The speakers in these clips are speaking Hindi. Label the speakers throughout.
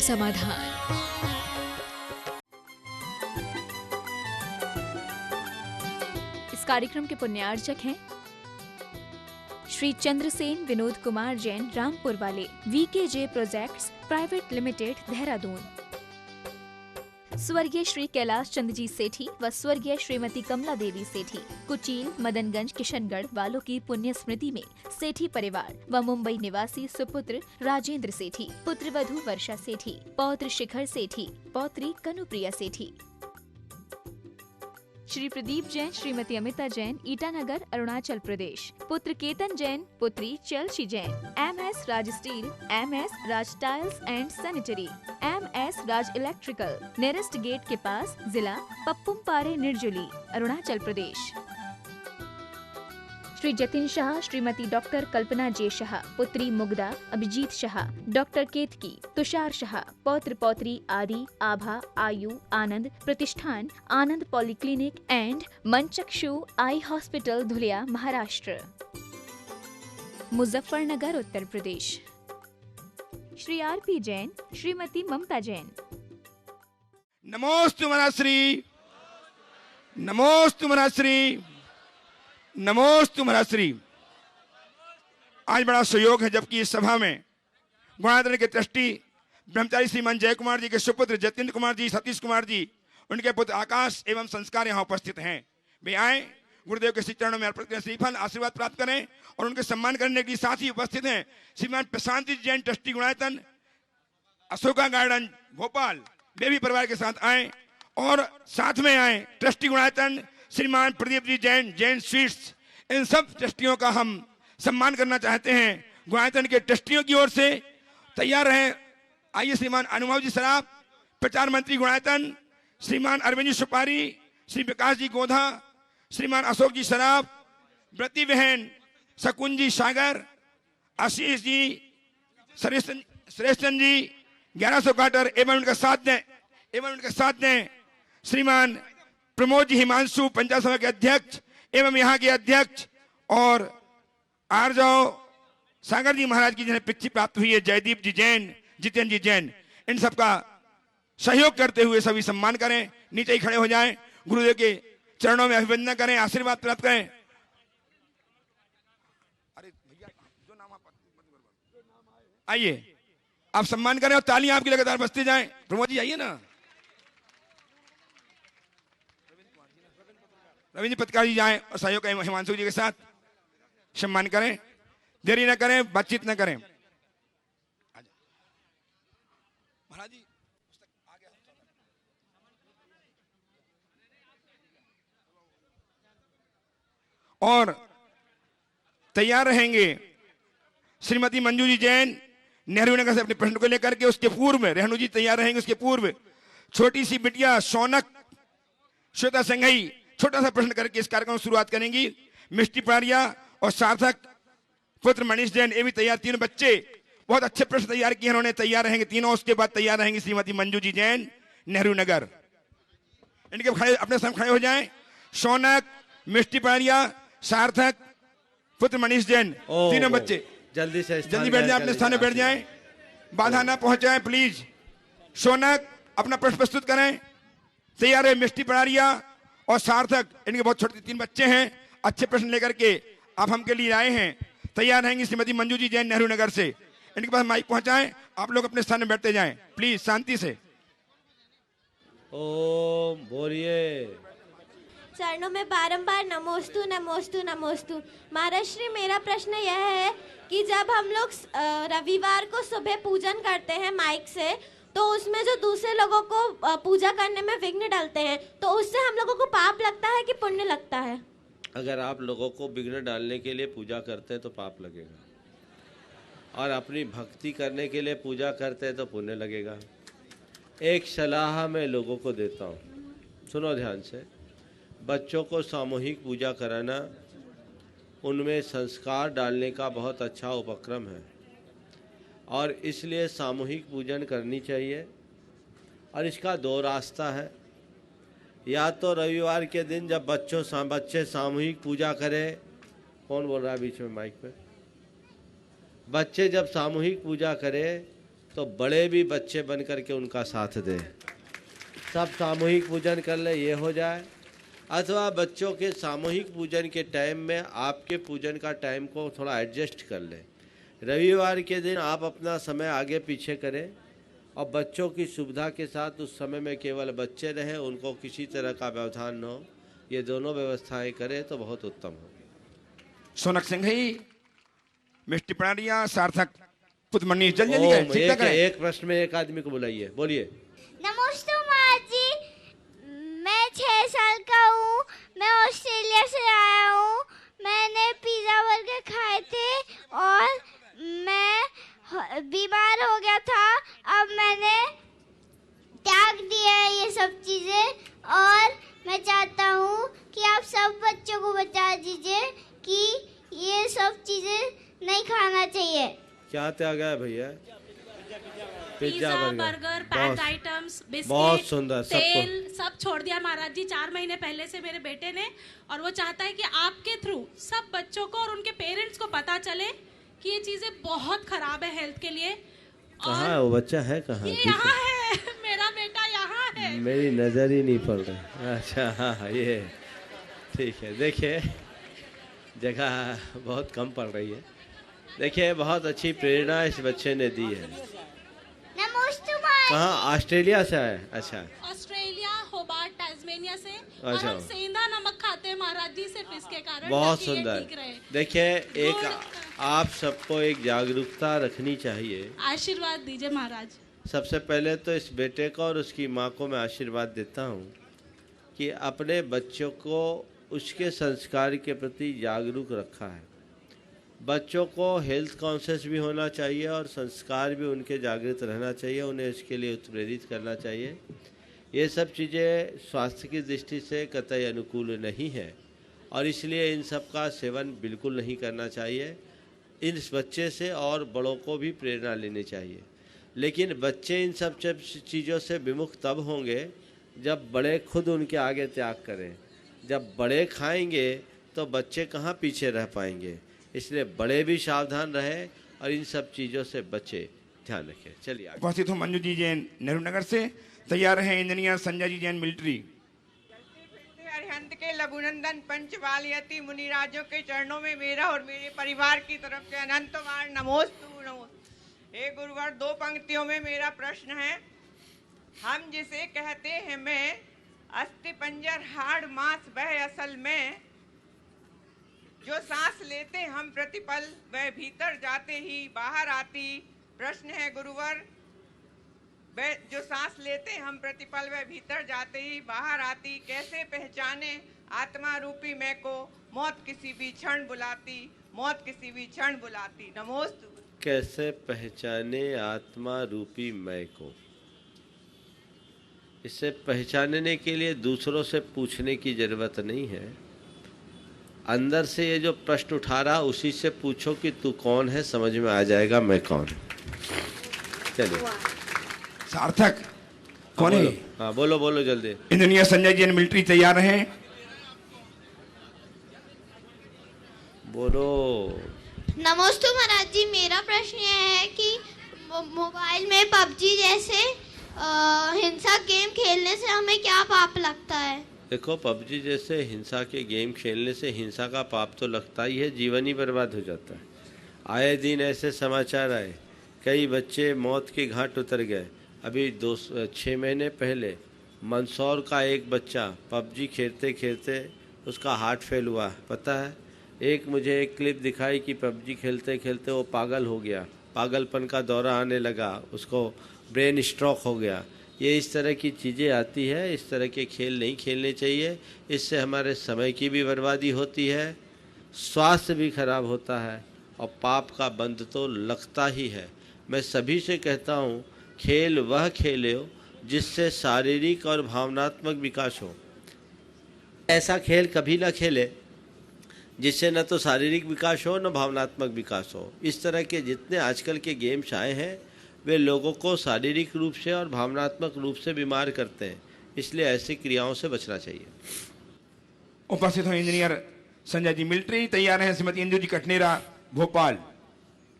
Speaker 1: समाधान। इस कार्यक्रम के पुण्यार्चक हैं श्री चंद्रसेन विनोद कुमार जैन, रामपुर वाले, VKJ projects private limited, Dehradun. स्वर्गीय श्री कैलाश चंद्र जी सेठी व स्वर्गीय श्रीमती कमला देवी सेठी, कुचील, मदनगंज, किशनगढ़ वालों की पुण्य स्मृति में सेठी परिवार व मुंबई निवासी सुपुत्र राजेंद्र सेठी, पुत्र वधू वर्षा सेठी, पौत्र शिखर सेठी, पौत्री कनुप्रिया सेठी। श्री प्रदीप जैन, श्रीमती अमिता जैन, ईटानगर, अरुणाचल प्रदेश, पुत्र केतन जैन, पुत्री Chalshi Jain, MS Raj steel, MS Raj tiles and sanitary, MS Raj electrical, nearest gate के पास, जिला पप्पुमपारे, निर्जुली, अरुणाचल प्रदेश। श्री जतिन शाह, श्रीमती डॉक्टर कल्पना जे शाह, पुत्री मुग्धा, अभिजीत शाह, डॉक्टर केतकी, तुषार शाह, पौत्र पौत्री Aadi, Abha, Ayu, Anand Pratishthan, Anand polyclinic and Manchakshu eye hospital, Dhulia, Maharashtra. Muzaffarnagar, Uttar Pradesh. Shri RP Jain, Shrimati Mamta Jain.
Speaker 2: नमोस्तु मनश्री, नमोस्तु मनश्री, नमोस्तु मनश्री। आज बड़ा सहयोग है जबकि इस सभा में गुणाधर के ट्रस्टी ब्रह्मचारी श्रीमान जय कुमार जी के सुपुत्र जतिन कुमार जी, सतीश कुमार जी, उनके पुत्र आकाश एवं संस्कार यहाँ उपस्थित हैं। वे आए, गुरुदेव के श्री चरणों में अर्पित करें, श्रीफल आशीर्वाद प्राप्त करें और उनके सम्मान करने के साथ ही उपस्थित हैं श्रीमान प्रशांत जैन, ट्रस्टी गुणायतन, अशोका गार्डन, भोपाल। वे भी परिवार के साथ आए और साथ में आए ट्रस्टी गुणायतन श्रीमान प्रदीप जी जैन, जैन स्वीट्स। इन सब ट्रस्टियों का हम सम्मान करना चाहते हैं। गुणायतन के ट्रस्टियों की ओर से तैयार रहें। आइए श्रीमान अनुभव जी सराफ, प्रचार मंत्री गुणायतन, श्रीमान अरविंद जी सुपारी, श्री विकास जी गोधा, श्रीमान अशोक जी सराफ, व्रती बहन शकुन जी सागर, आशीष जी, श्रेष्ठ जी 1100 क्वार्टर एवं उनका साथ दें श्रीमान प्रमोद जी हिमांशु, पंचायत सभा के अध्यक्ष एवं यहाँ के अध्यक्ष, और आरजाओ सागर जी महाराज की जिन्हें पिछी प्राप्त हुई है, जयदीप जी जैन, जितेंद्र जी जैन। इन सबका सहयोग करते हुए सभी सम्मान करें। नीचे ही खड़े हो जाएं, गुरुदेव के चरणों में अभिवंदन करें, आशीर्वाद प्राप्त करें। अरे भैया जो नाम आइए आप सम्मान करें और तालियां आपकी लगातार बजती जाएं। प्रमोद जी आइए ना, रविंद्र पत्रकार जी जाएं और सहयोग हिमांशु जी के साथ सम्मान करें। देरी न करें, बातचीत न करें। महाराज जी और तैयार रहेंगे श्रीमती मंजू जी जैन, नेहरू नगर से अपने प्रश्न को लेकर के। उसके पूर्व में रेणु जी तैयार रहेंगे। उसके पूर्व छोटी सी बिटिया सोनक श्वेता संघई छोटा सा प्रश्न करके इस कार्यक्रम की शुरुआत करेंगी। मिष्टी पारिया और सार्थक पुत्र मनीष जैन, ये भी तैयार। तीनों बच्चे बहुत अच्छे प्रश्न तैयार किए, उन्होंने तैयार रहेंगे तीनों। उसके बाद तैयार रहेंगी श्रीमती मंजू जी जैन, नेहरू नगर। इनके खड़े अपने सामने खड़े हो जाएं। सोनक, मिष्टी पारिया, सार्थक पुत्र मनीष जैन, तीनों बच्चे
Speaker 3: जल्दी
Speaker 2: बैठ जाए, अपने स्थान में बैठ जाएं, बाधा ना पहुंचाएं प्लीज। सोनक अपना प्रश्न प्रस्तुत करें। तैयार है मिष्टी पारिया और सार्थक, इनके बहुत छोटे 3 बच्चे हैं। अच्छे प्रश्न लेकर के आप हमके लिए आए हैं। तैयार रहेंगी श्रीमती मंजू जी जैन, नेहरू नगर से। इनके पास माइक पहुंचाएं, आप लोग अपने स्थान में बैठते जाएं प्लीज, शांति से।
Speaker 3: ओम बोलिए।
Speaker 4: चरणों में बारंबार नमोस्तु नमोस्तु नमोस्तु। महाराज श्री, मेरा प्रश्न यह है कि जब हम लोग रविवार को सुबह पूजन करते हैं माइक से, तो उसमें जो दूसरे लोगों को पूजा करने में विघ्न डालते हैं, तो उससे हम लोगों को पाप लगता है कि पुण्य लगता है?
Speaker 3: अगर आप लोगों को विघ्न डालने के लिए पूजा करते हैं तो पाप लगेगा, और अपनी भक्ति करने के लिए पूजा करते हैं तो पुण्य लगेगा। एक सलाह मैं लोगों को देता हूँ, सुनो ध्यान से। बच्चों को सामूहिक पूजा कराना, उनमें संस्कार डालने का बहुत अच्छा उपक्रम है, और इसलिए सामूहिक पूजन करनी चाहिए। और इसका 2 रास्ता है। या तो रविवार के दिन जब बच्चे सामूहिक पूजा करें, कौन बोल रहा है बीच में माइक पे? बच्चे जब सामूहिक पूजा करें तो बड़े भी बच्चे बन कर के उनका साथ दें। सब सामूहिक पूजन कर ले, ये हो जाए। अथवा बच्चों के सामूहिक पूजन के टाइम में आपके पूजन का टाइम को थोड़ा एडजस्ट कर लें। रविवार के दिन आप अपना समय आगे पीछे करें और बच्चों की सुविधा के साथ उस समय में केवल बच्चे रहें, उनको किसी तरह का व्यवधान न हो। ये दोनों व्यवस्थाएं करें तो बहुत उत्तम होगी।
Speaker 2: सोनक सिंह ही मिष्टि प्रणालियां सार्थक पुतमनी जल्दी जल्दी करें, करें।
Speaker 3: एक प्रश्न में एक आदमी को बुलाइए, बोलिए।
Speaker 5: नमस्ते महाराज जी, मैं 6 साल का हूँ, मैं ऑस्ट्रेलिया से आया हूँ। मैंने पिज़्ज़ा बर्गर खाए थे और मैं बीमार हो गया था। अब मैंने त्याग दिया है ये सब चीज़ें और मैं चाहता हूँ कि आप सब बच्चों को बता दीजिए कि ये सब चीज़ें नहीं खाना चाहिए।
Speaker 3: क्या त्याग है भैया?
Speaker 6: पिज्जा, बर्गर, पैक्ड आइटम्स,
Speaker 3: बहुत
Speaker 6: बिस्किट,
Speaker 3: सुंदर,
Speaker 6: तेल सब छोड़ दिया महाराज जी 4 महीने पहले से मेरे बेटे ने। और वो चाहता है कि आपके थ्रू सब बच्चों को और उनके पेरेंट्स को पता चले कि ये चीजें बहुत खराब है हेल्थ के लिए।
Speaker 3: कहाँ है वो बच्चा? है कहाँ?
Speaker 6: ये यहाँ है, मेरा बेटा यहाँ है।
Speaker 3: मेरी नजर ही नहीं पड़ रही। अच्छा, हाँ, ये ठीक है। देखिए, जगह बहुत कम पड़ रही है। देखिए, बहुत अच्छी प्रेरणा इस बच्चे ने दी है।
Speaker 5: नमस्ते महाराज।
Speaker 3: कहाँ? ऑस्ट्रेलिया से आए? अच्छा,
Speaker 6: ऑस्ट्रेलिया, होबार्ट, टास्मेनिया से। और
Speaker 3: अच्छा।
Speaker 6: हम सेंधा नमक खाते हैं महाराज जी सिर्फ इसके कारण।
Speaker 3: बहुत
Speaker 6: ताकि ये
Speaker 3: सुंदर।
Speaker 6: ठीक रहे।
Speaker 3: देखिए, एक
Speaker 6: गुड़-
Speaker 3: आप सबको एक जागरूकता रखनी चाहिए।
Speaker 6: आशीर्वाद दीजिए महाराज।
Speaker 3: सबसे पहले तो इस बेटे को और उसकी माँ को मैं आशीर्वाद देता हूँ कि अपने बच्चों को उसके संस्कार के प्रति जागरूक रखा है। बच्चों को हेल्थ कॉन्शियस भी होना चाहिए और संस्कार भी उनके जागृत रहना चाहिए, उन्हें इसके लिए उत्प्रेरित करना चाहिए। ये सब चीज़ें स्वास्थ्य की दृष्टि से कतई अनुकूल नहीं है और इसलिए इन सब का सेवन बिल्कुल नहीं करना चाहिए। इस बच्चे से और बड़ों को भी प्रेरणा लेनी चाहिए, लेकिन बच्चे इन सब चीज़ों से विमुख तब होंगे जब बड़े खुद उनके आगे त्याग करें। जब बड़े खाएंगे तो बच्चे कहाँ पीछे रह पाएंगे। इसलिए बड़े भी सावधान रहे और इन सब चीज़ों से बचे, ध्यान रखें। चलिए आगे।
Speaker 2: उपस्थित हो मंजू जी जैन नेहरू नगर से। तैयार हैं इंजीनियर संजय जी जैन मिलिट्री।
Speaker 7: अरिहंत के लघुनंदन पंचवालयति मुनिराजों के चरणों में मेरा और मेरे परिवार की तरफ से अनंत बार नमोस्तु नमोस्तु। हे गुरुवर, 2 पंक्तियों में मेरा प्रश्न है। हम जिसे कहते हैं मैं, अस्थि पंजर हाड़ मांस वह असल में, जो सांस लेते हम प्रतिपल वह भीतर जाते ही बाहर आती। प्रश्न है गुरुवर, वह जो सांस लेते हम प्रतिपल वह भीतर जाते ही बाहर आती, कैसे पहचाने आत्मा रूपी मैं को, मौत किसी भी क्षण बुलाती, मौत किसी भी क्षण बुलाती। नमोस्तु।
Speaker 3: कैसे पहचाने आत्मा रूपी मैं को? इसे पहचानने के लिए दूसरों से पूछने की जरूरत नहीं है। अंदर से ये जो प्रश्न उठा रहा उसी से पूछो कि तू कौन है, समझ में आ जाएगा मैं कौन हूं। चलिए।
Speaker 2: सार्थक कौन है?
Speaker 3: हाँ, बोलो बोलो जल्दी।
Speaker 2: इंजीनियर संजय जैन मिलिट्री तैयार हैं।
Speaker 3: बोलो।
Speaker 5: नमस्ते महाराज जी, मेरा प्रश्न यह है कि मोबाइल में पबजी जैसे हिंसा गेम खेलने से हमें क्या पाप लगता है?
Speaker 3: देखो, पबजी जैसे हिंसा के गेम खेलने से हिंसा का पाप तो लगता ही है, जीवन ही बर्बाद हो जाता है। आए दिन ऐसे समाचार आए, कई बच्चे मौत के घाट उतर गए। अभी 6 महीने पहले मंदसौर का एक बच्चा पबजी खेलते खेलते उसका हार्ट फेल हुआ, पता है। मुझे एक क्लिप दिखाई कि पबजी खेलते खेलते वो पागल हो गया, पागलपन का दौरा आने लगा, उसको ब्रेन स्ट्रोक हो गया। ये इस तरह की चीज़ें आती है। इस तरह के खेल नहीं खेलने चाहिए। इससे हमारे समय की भी बर्बादी होती है, स्वास्थ्य भी खराब होता है और पाप का बंध तो लगता ही है। मैं सभी से कहता हूँ, खेल वह खेलो जिससे शारीरिक और भावनात्मक विकास हो। ऐसा खेल कभी ना खेले जिससे न तो शारीरिक विकास हो न भावनात्मक विकास हो। इस तरह के जितने आजकल के गेम्स आए हैं वे लोगों को शारीरिक रूप से और भावनात्मक रूप से बीमार करते हैं, इसलिए ऐसी क्रियाओं से बचना चाहिए।
Speaker 2: उपस्थित हो इंजीनियर संजय जी मिलिट्री तैयार हैं। श्रीमती इंदु जी कटनेरा भोपाल।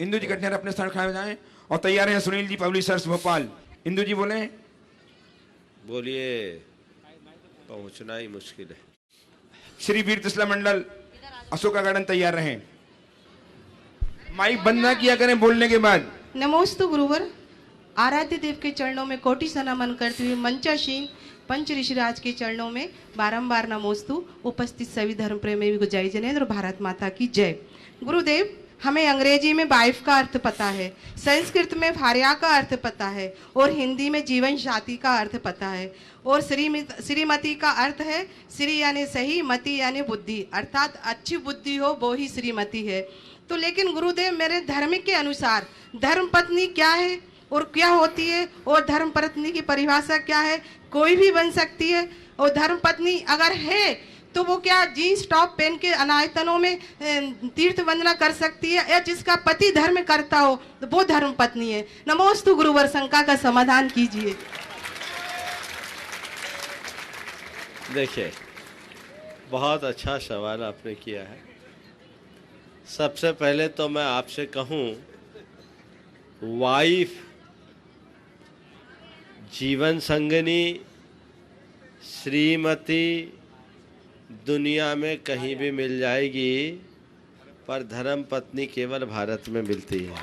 Speaker 2: इंदु जी कटनेरा अपने स्थान खड़े हो जाएं और तैयार हैं सुनील जी, पब्लिशर्स भोपाल। इंदु जी बोले।
Speaker 3: बोलिए, पहुंचना ही मुश्किल है।
Speaker 2: श्री वीर तिसला मंडल अशोका गार्डन तैयार रहे। माइक बंद ना किया करें बोलने के बाद।
Speaker 8: नमोस्तु गुरुवर। आराध्य देव के चरणों में कोटि सा नमन करती हुई मंचासीन पंच ऋषिराज के चरणों में बारंबार नमोस्तु। उपस्थित सभी धर्म प्रेमी को जय जनेन्द्र, भारत माता की जय। गुरुदेव, हमें अंग्रेजी में वाइफ का अर्थ पता है, संस्कृत में भार्या का अर्थ पता है और हिंदी में जीवन साथी का अर्थ पता है। और श्रीमती का अर्थ है श्री यानी सही, मति यानी बुद्धि, अर्थात अच्छी बुद्धि हो वो ही श्रीमती है। तो लेकिन गुरुदेव, मेरे धर्म के अनुसार धर्म पत्नी क्या है और क्या होती है, और धर्म पत्नी की परिभाषा क्या है? कोई भी बन सकती है। और धर्म पत्नी अगर है तो वो क्या जीन्स टॉप पहन के अनायतनों में तीर्थ वंदना कर सकती है, या जिसका पति धर्म करता हो तो वो धर्म पत्नी है? नमोस्तु गुरुवर, शंका का समाधान कीजिए।
Speaker 3: देखिए, बहुत अच्छा सवाल आपने किया है। सबसे पहले तो मैं आपसे कहूं, वाइफ, जीवन संगनी, श्रीमती दुनिया में कहीं भी मिल जाएगी, पर धर्म पत्नी केवल भारत में मिलती है।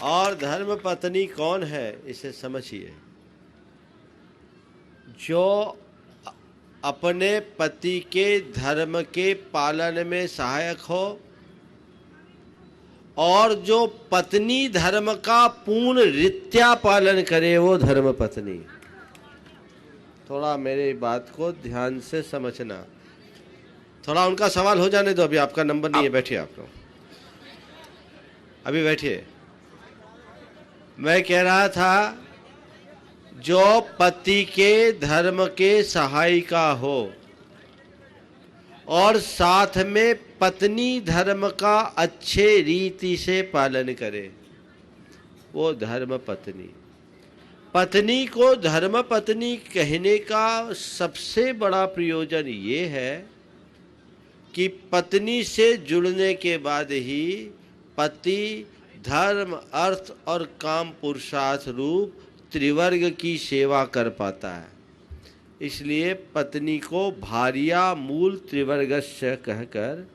Speaker 3: और धर्म पत्नी कौन है इसे समझिए। जो अपने पति के धर्म के पालन में सहायक हो और जो पत्नी धर्म का पूर्ण रीत्या पालन करे, वो धर्म पत्नी। थोड़ा मेरी बात को ध्यान से समझना। थोड़ा उनका सवाल हो जाने दो, अभी आपका नंबर नहीं है। बैठिए आप लोग, अभी बैठिए। मैं कह रहा था, जो पति के धर्म के सहायिका हो और साथ में पत्नी धर्म का अच्छे रीति से पालन करे, वो धर्म पत्नी। पत्नी को धर्म पत्नी कहने का सबसे बड़ा प्रयोजन ये है कि पत्नी से जुड़ने के बाद ही पति धर्म, अर्थ और काम पुरुषार्थ रूप त्रिवर्ग की सेवा कर पाता है। इसलिए पत्नी को भार्या मूल त्रिवर्गस्य कहकर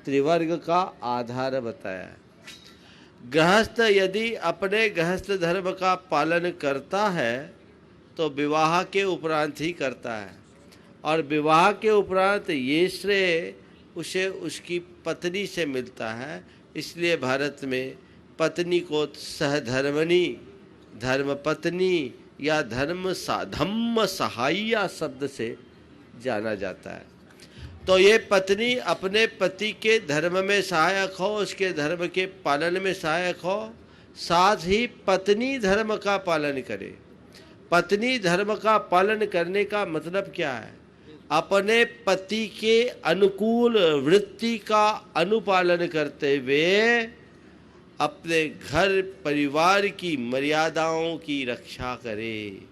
Speaker 3: त्रिवर्ग का आधार बताया है। गृहस्थ यदि अपने गृहस्थ धर्म का पालन करता है तो विवाह के उपरांत ही करता है, और विवाह के उपरांत ये श्रेय उसे उसकी पत्नी से मिलता है। इसलिए भारत में पत्नी को सहधर्मणी, धर्म पत्नी या धम्म सहायिया शब्द से जाना जाता है। तो ये पत्नी अपने पति के धर्म में सहायक हो, उसके धर्म के पालन में सहायक हो, साथ ही पत्नी धर्म का पालन करे। पत्नी धर्म का पालन करने का मतलब क्या है? अपने पति के अनुकूल वृत्ति का अनुपालन करते हुए अपने घर परिवार की मर्यादाओं की रक्षा करे,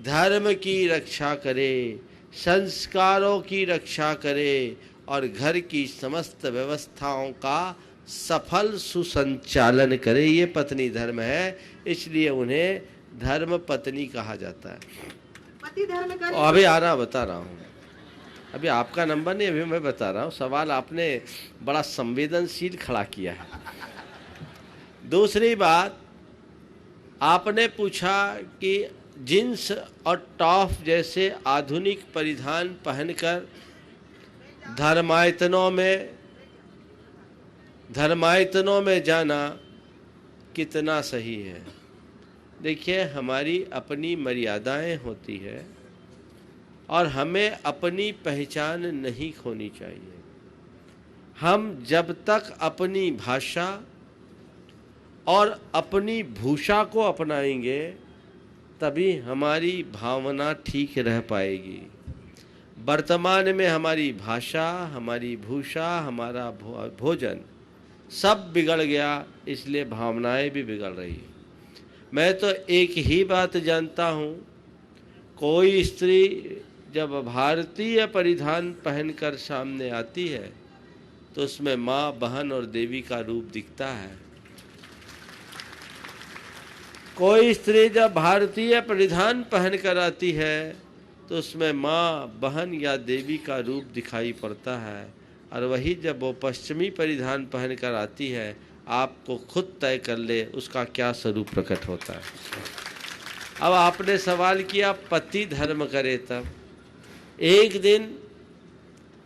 Speaker 3: धर्म की रक्षा करे, संस्कारों की रक्षा करे और घर की समस्त व्यवस्थाओं का सफल सुसंचालन करे। ये पत्नी धर्म है, इसलिए उन्हें धर्म पत्नी कहा जाता है।
Speaker 8: पति धर्म का
Speaker 3: अभी आ रहा, बता रहा हूँ, अभी आपका नंबर नहीं, अभी मैं बता रहा हूँ। सवाल आपने बड़ा संवेदनशील खड़ा किया है। दूसरी बात, आपने पूछा कि जींस और टॉप जैसे आधुनिक परिधान पहनकर धर्मायतनों में जाना कितना सही है। देखिए, हमारी अपनी मर्यादाएं होती है और हमें अपनी पहचान नहीं खोनी चाहिए। हम जब तक अपनी भाषा और अपनी भूषा को अपनाएंगे तभी हमारी भावना ठीक रह पाएगी। वर्तमान में हमारी भाषा, हमारी भूषा, हमारा भोजन सब बिगड़ गया, इसलिए भावनाएं भी बिगड़ रही हैं। मैं तो एक ही बात जानता हूँ, कोई स्त्री जब भारतीय परिधान पहनकर सामने आती है तो उसमें माँ, बहन और देवी का रूप दिखता है। कोई स्त्री जब भारतीय परिधान पहन कर आती है तो उसमें माँ, बहन या देवी का रूप दिखाई पड़ता है, और वही जब वो पश्चिमी परिधान पहन कर आती है, आपको खुद तय कर ले उसका क्या स्वरूप प्रकट होता है। अब आपने सवाल किया पति धर्म करे तब। एक दिन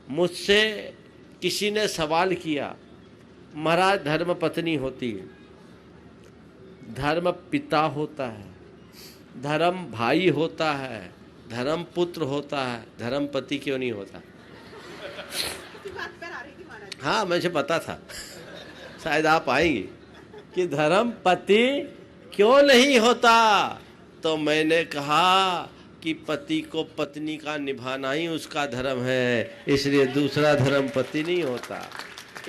Speaker 3: मुझसे किसी ने सवाल किया, महाराज धर्म पत्नी होती है, धर्म पिता होता है, धर्म भाई होता है, धर्म पुत्र होता है, धर्म पति क्यों नहीं होता? हाँ मुझे पता था शायद आप आएंगे कि धर्म पति क्यों नहीं होता। तो मैंने कहा कि पति को पत्नी का निभाना ही उसका धर्म है, इसलिए दूसरा धर्म पति नहीं होता।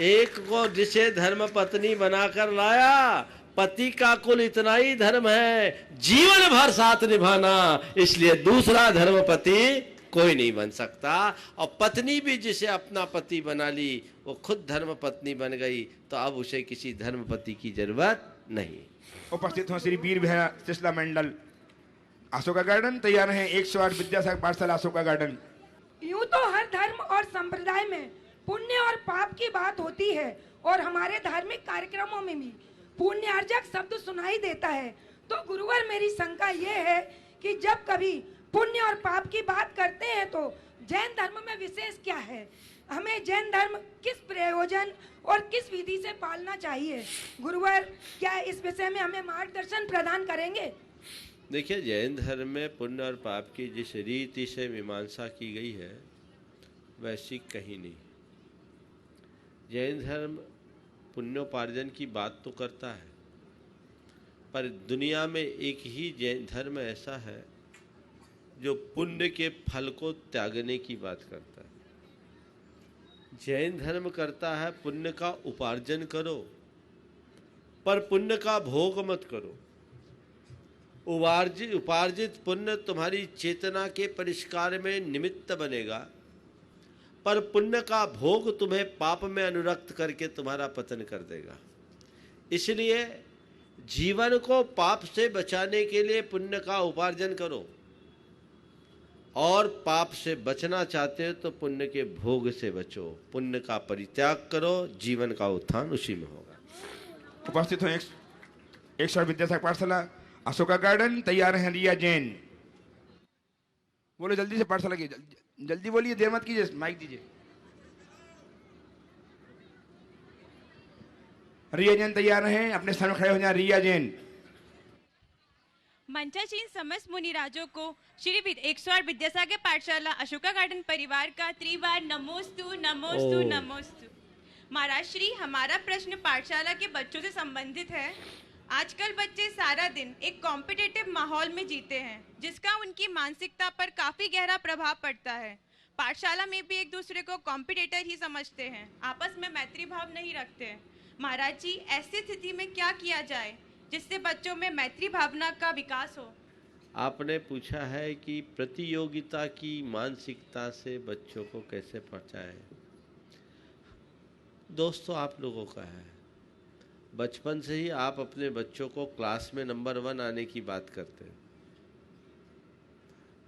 Speaker 3: एक को जिसे धर्म पत्नी बनाकर लाया, पति का कुल इतना ही धर्म है, जीवन भर साथ निभाना, इसलिए दूसरा धर्म पति कोई नहीं बन सकता। और पत्नी भी जिसे अपना पति बना ली, वो खुद धर्म पत्नी बन गई, तो अब उसे किसी धर्म पति की जरूरत नहीं।
Speaker 2: उपस्थित हो श्री वीर विहार शिशला मंडल अशोका गार्डन तैयार हैं 108 विद्यासागर पाठशाला अशोका गार्डन।
Speaker 9: यूं तो हर धर्म और संप्रदाय में पुण्य और पाप की बात होती है, और हमारे धार्मिक कार्यक्रमों में भी पुण्यार्जक शब्द सुनाई देता है। तो गुरुवर मेरी शंका ये है कि जब कभी पुण्य और पाप की बात करते हैं तो जैन धर्म में विशेष क्या है? हमें जैन धर्म किस प्रयोजन और किस विधि से पालना चाहिए? गुरुवर क्या इस विषय में हमें मार्गदर्शन प्रदान करेंगे?
Speaker 3: देखिए, जैन धर्म में पुण्य और पाप की जिस रीति से मीमांसा की गई है वैसी कहीं नहीं। जैन धर्म पुण्योपार्जन की बात तो करता है, पर दुनिया में एक ही जैन धर्म ऐसा है जो पुण्य के फल को त्यागने की बात करता है। जैन धर्म करता है पुण्य का उपार्जन करो, पर पुण्य का भोग मत करो। उपार्जित पुण्य तुम्हारी चेतना के परिष्कार में निमित्त बनेगा, पर पुण्य का भोग तुम्हें पाप में अनुरक्त करके तुम्हारा पतन कर देगा। इसलिए जीवन को पाप से बचाने के लिए पुण्य का उपार्जन करो, और पाप से बचना चाहते हो तो पुण्य के भोग से बचो। पुण्य का परित्याग करो, जीवन का उत्थान उसी में होगा।
Speaker 2: उपस्थित हो 108 विद्यासागर पाठशाला अशोका गार्डन तैयार हैं रिया जैन। बोलो जल्दी से पाठशाला की, जल्दी बोलिए, देर मत कीजिए, माइक दीजिए। रिया जैन तैयार हैं, अपने स्थान में खड़े हो जाए। रिया जैन।
Speaker 10: मंचासीन समस्त मुनिराजों को श्री 108 विद्यासागर पाठशाला अशोका गार्डन परिवार का त्रिवार नमोस्तु नमोस्तु नमोस्तु। महाराज श्री, हमारा प्रश्न पाठशाला के बच्चों से संबंधित है। आजकल बच्चे सारा दिन एक कॉम्पिटिटिव माहौल में जीते हैं, जिसका उनकी मानसिकता पर काफी गहरा प्रभाव पड़ता है। पाठशाला में भी एक दूसरे को कॉम्पिटिटर ही समझते हैं, आपस में मैत्री भाव नहीं रखते हैं। महाराज जी, ऐसी स्थिति में क्या किया जाए जिससे बच्चों में मैत्री भावना का विकास हो?
Speaker 3: आपने पूछा है कि प्रतियोगिता की मानसिकता से बच्चों को कैसे बचाएं। दोस्तों, आप लोगों का है, बचपन से ही आप अपने बच्चों को क्लास में नंबर 1 आने की बात करते हैं,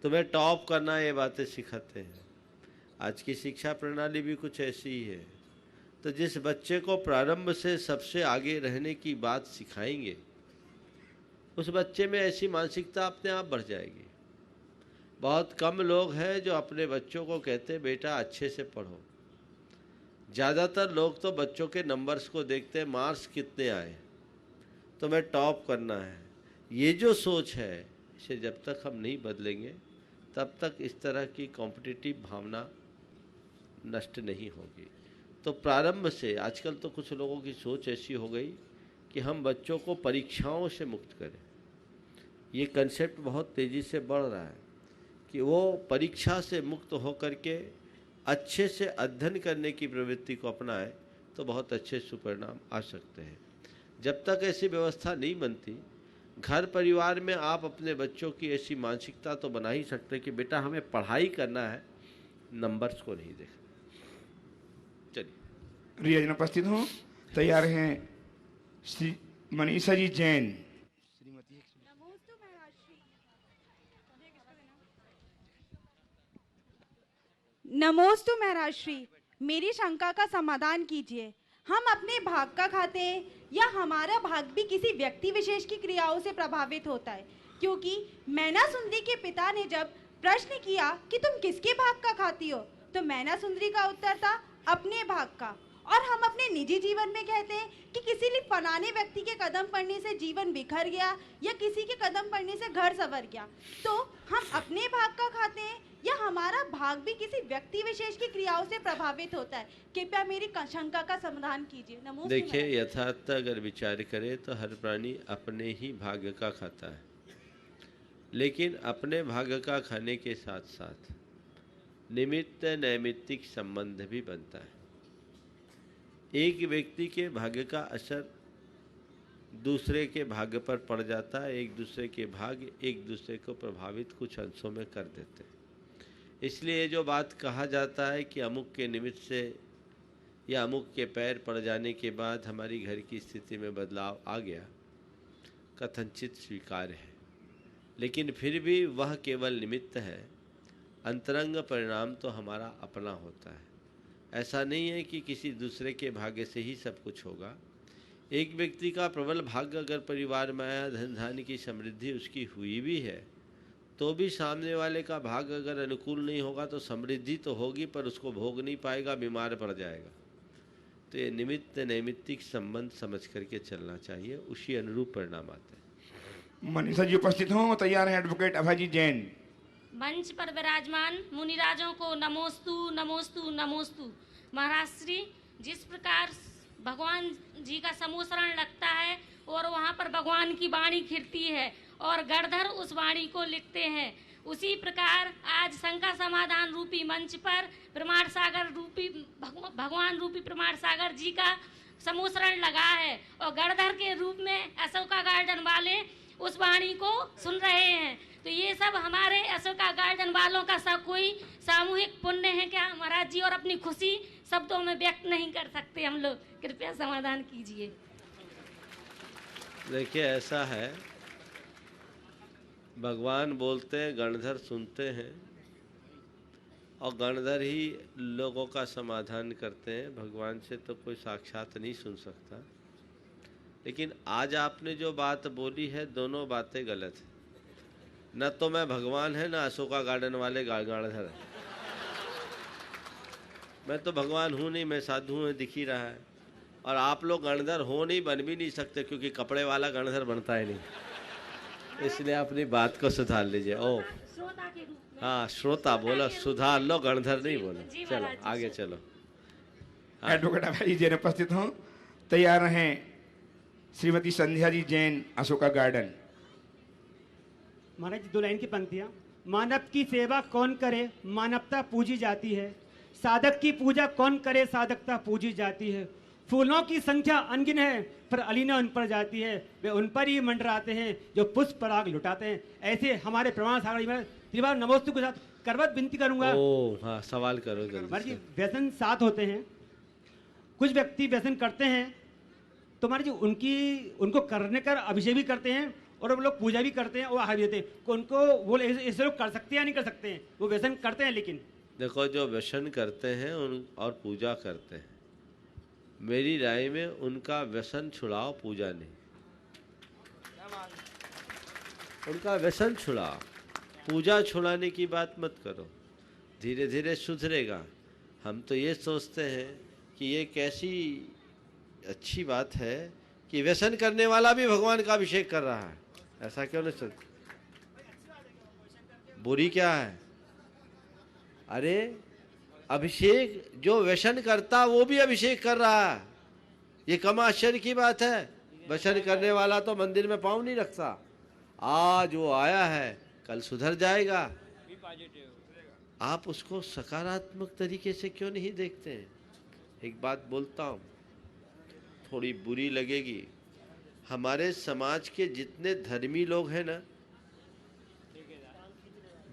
Speaker 3: तुम्हें टॉप करना, ये बातें सिखाते हैं। आज की शिक्षा प्रणाली भी कुछ ऐसी ही है। तो जिस बच्चे को प्रारंभ से सबसे आगे रहने की बात सिखाएंगे, उस बच्चे में ऐसी मानसिकता अपने आप बढ़ जाएगी। बहुत कम लोग हैं जो अपने बच्चों को कहते बेटा अच्छे से पढ़ो। ज़्यादातर लोग तो बच्चों के नंबर्स को देखते हैं, मार्क्स कितने आए तो मैं टॉप करना है। ये जो सोच है, इसे जब तक हम नहीं बदलेंगे तब तक इस तरह की कॉम्पिटिटिव भावना नष्ट नहीं होगी। तो प्रारंभ से, आजकल तो कुछ लोगों की सोच ऐसी हो गई कि हम बच्चों को परीक्षाओं से मुक्त करें। ये कंसेप्ट बहुत तेज़ी से बढ़ रहा है कि वो परीक्षा से मुक्त होकर के अच्छे से अध्ययन करने की प्रवृत्ति को अपनाएं तो बहुत अच्छे सुपरिणाम आ सकते हैं। जब तक ऐसी व्यवस्था नहीं बनती, घर परिवार में आप अपने बच्चों की ऐसी मानसिकता तो बना ही सकते कि बेटा हमें पढ़ाई करना है, नंबर्स को नहीं देखना। चलिए
Speaker 2: रियाजन उपस्थित हों। तैयार हैं श्री मनीषा जी जैन।
Speaker 11: नमोस्तु महाराज श्री, मेरी शंका का समाधान कीजिए। हम अपने भाग का खाते हैं या हमारा भाग भी किसी व्यक्ति विशेष की क्रियाओं से प्रभावित होता है? क्योंकि मैना सुंदरी के पिता ने जब प्रश्न किया कि तुम किसके भाग का खाती हो, तो मैना सुंदरी का उत्तर था अपने भाग का। और हम अपने निजी जीवन में कहते हैं कि किसी लिए फलाने व्यक्ति के कदम पड़ने से जीवन बिखर गया या किसी के कदम पड़ने से घर संवर गया। तो हम अपने भाग का खाते हैं या हमारा भाग भी किसी व्यक्ति विशेष की क्रियाओं से प्रभावित होता है? कृपया मेरी शंका का समाधान कीजिए। नमोस्तु।
Speaker 3: देखिए, यथार्थ अगर विचार करें तो हर प्राणी अपने ही भाग का खाता है, लेकिन अपने भाग का खाने के साथ साथ निमित्त नैमित्तिक संबंध भी बनता है। एक व्यक्ति के भाग्य का असर दूसरे के भाग्य पर पड़ जाता है। एक दूसरे के भाग्य एक दूसरे को प्रभावित कुछ अंशों में कर देते हैं। इसलिए जो बात कहा जाता है कि अमुक के निमित्त से या अमुक के पैर पड़ जाने के बाद हमारी घर की स्थिति में बदलाव आ गया, कथनचित स्वीकार है, लेकिन फिर भी वह केवल निमित्त है। अंतरंग परिणाम तो हमारा अपना होता है। ऐसा नहीं है कि किसी दूसरे के भाग्य से ही सब कुछ होगा। एक व्यक्ति का प्रबल भाग्य अगर परिवार में आया, धन धान्य की समृद्धि उसकी हुई भी है, तो भी सामने वाले का भाग्य अगर अनुकूल नहीं होगा तो समृद्धि तो होगी पर उसको भोग नहीं पाएगा, बीमार पड़ जाएगा। तो ये निमित्त नैमित्तिक संबंध समझ करके चलना चाहिए, उसी अनुरूप परिणाम आते हैं।
Speaker 2: मनीषा जी उपस्थित हों। तैयार हैं एडवोकेट अभय जी जैन।
Speaker 12: मंच पर विराजमान मुनिराजों को नमोस्तु नमोस्तु नमोस्तु। महाराज श्री, जिस प्रकार भगवान जी का समूसरण लगता है और वहाँ पर भगवान की वाणी खिरती है और गणधर उस वाणी को लिखते हैं, उसी प्रकार आज शंका समाधान रूपी मंच पर प्रमाण सागर रूपी भगवान रूपी प्रमाण सागर जी का समूसरण लगा है और गणधर के रूप में अशोका गार्डन वाले उस वाणी को सुन रहे हैं। तो ये सब हमारे अशोका गार्डन वालों का सब कोई सामूहिक पुण्य है क्या महाराज जी? और अपनी खुशी शब्दों में व्यक्त नहीं कर सकते हम लोग, कृपया समाधान कीजिए।
Speaker 3: देखिए, ऐसा है, भगवान बोलते हैं, गणधर सुनते हैं और गणधर ही लोगों का समाधान करते हैं। भगवान से तो कोई साक्षात नहीं सुन सकता। लेकिन आज आपने जो बात बोली है, दोनों बातें गलत है। न तो मैं भगवान है, ना अशोका गार्डन वाले गणधर है। मैं तो भगवान हूँ नहीं, मैं साधु हूँ, दिख ही रहा है। और आप लोग गणधर हो नहीं, बन भी नहीं सकते, क्योंकि कपड़े वाला गणधर बनता है नहीं। इसलिए अपनी बात को सुधार लीजिए। ओ हाँ, श्रोता बोला, सुधार लो, गणधर नहीं बोला। चलो आगे चलो।
Speaker 2: एडवोकेट अभय जी जैन उपस्थित हों। तैयार हैं श्रीमती संध्या जी जैन, अशोका गार्डन।
Speaker 13: महाराज जी, 2 लाइन की पंक्तियाँ। मानव की सेवा कौन करे, मानवता पूजी जाती है। साधक की पूजा कौन करे, साधकता पूजी जाती है। फूलों की संख्या अनगिन है, पर अलीना उन पर जाती है। वे उन पर ही मंडराते हैं जो पुष्प पराग लुटाते हैं। ऐसे हमारे प्रमाण सागर में त्रिवार नमोस्तु के साथ करवत विनती करूंगा।
Speaker 3: ओ हाँ, सवाल करो जल्दी।
Speaker 13: महाराज जी, व्यसन 7 होते हैं। कुछ व्यक्ति व्यसन करते हैं तो महाराज जी उनको करने का अभिषेक भी करते हैं और वो लोग पूजा भी करते हैं और आहार भी देते हैं। उनको वो ऐसे लोग कर सकते हैं या नहीं कर सकते हैं? वो व्यसन करते हैं। लेकिन
Speaker 3: देखो, जो व्यसन करते हैं और पूजा करते हैं, मेरी राय में उनका व्यसन छुड़ाओ, पूजा नहीं। उनका व्यसन छुड़ाओ, पूजा छुड़ाने की बात मत करो। धीरे धीरे सुधरेगा। हम तो ये सोचते हैं कि ये कैसी अच्छी बात है कि व्यसन करने वाला भी भगवान का अभिषेक कर रहा है। ऐसा क्यों नहीं सोच? बुरी क्या है? अरे अभिषेक जो व्यसन करता वो भी अभिषेक कर रहा है, ये कम आश्चर्य की बात है। व्यसन करने वाला तो मंदिर में पाँव नहीं रखता। आज वो आया है, कल सुधर जाएगा। आप उसको सकारात्मक तरीके से क्यों नहीं देखते हैं? एक बात बोलता हूँ, थोड़ी बुरी लगेगी। हमारे समाज के जितने धर्मी लोग हैं ना,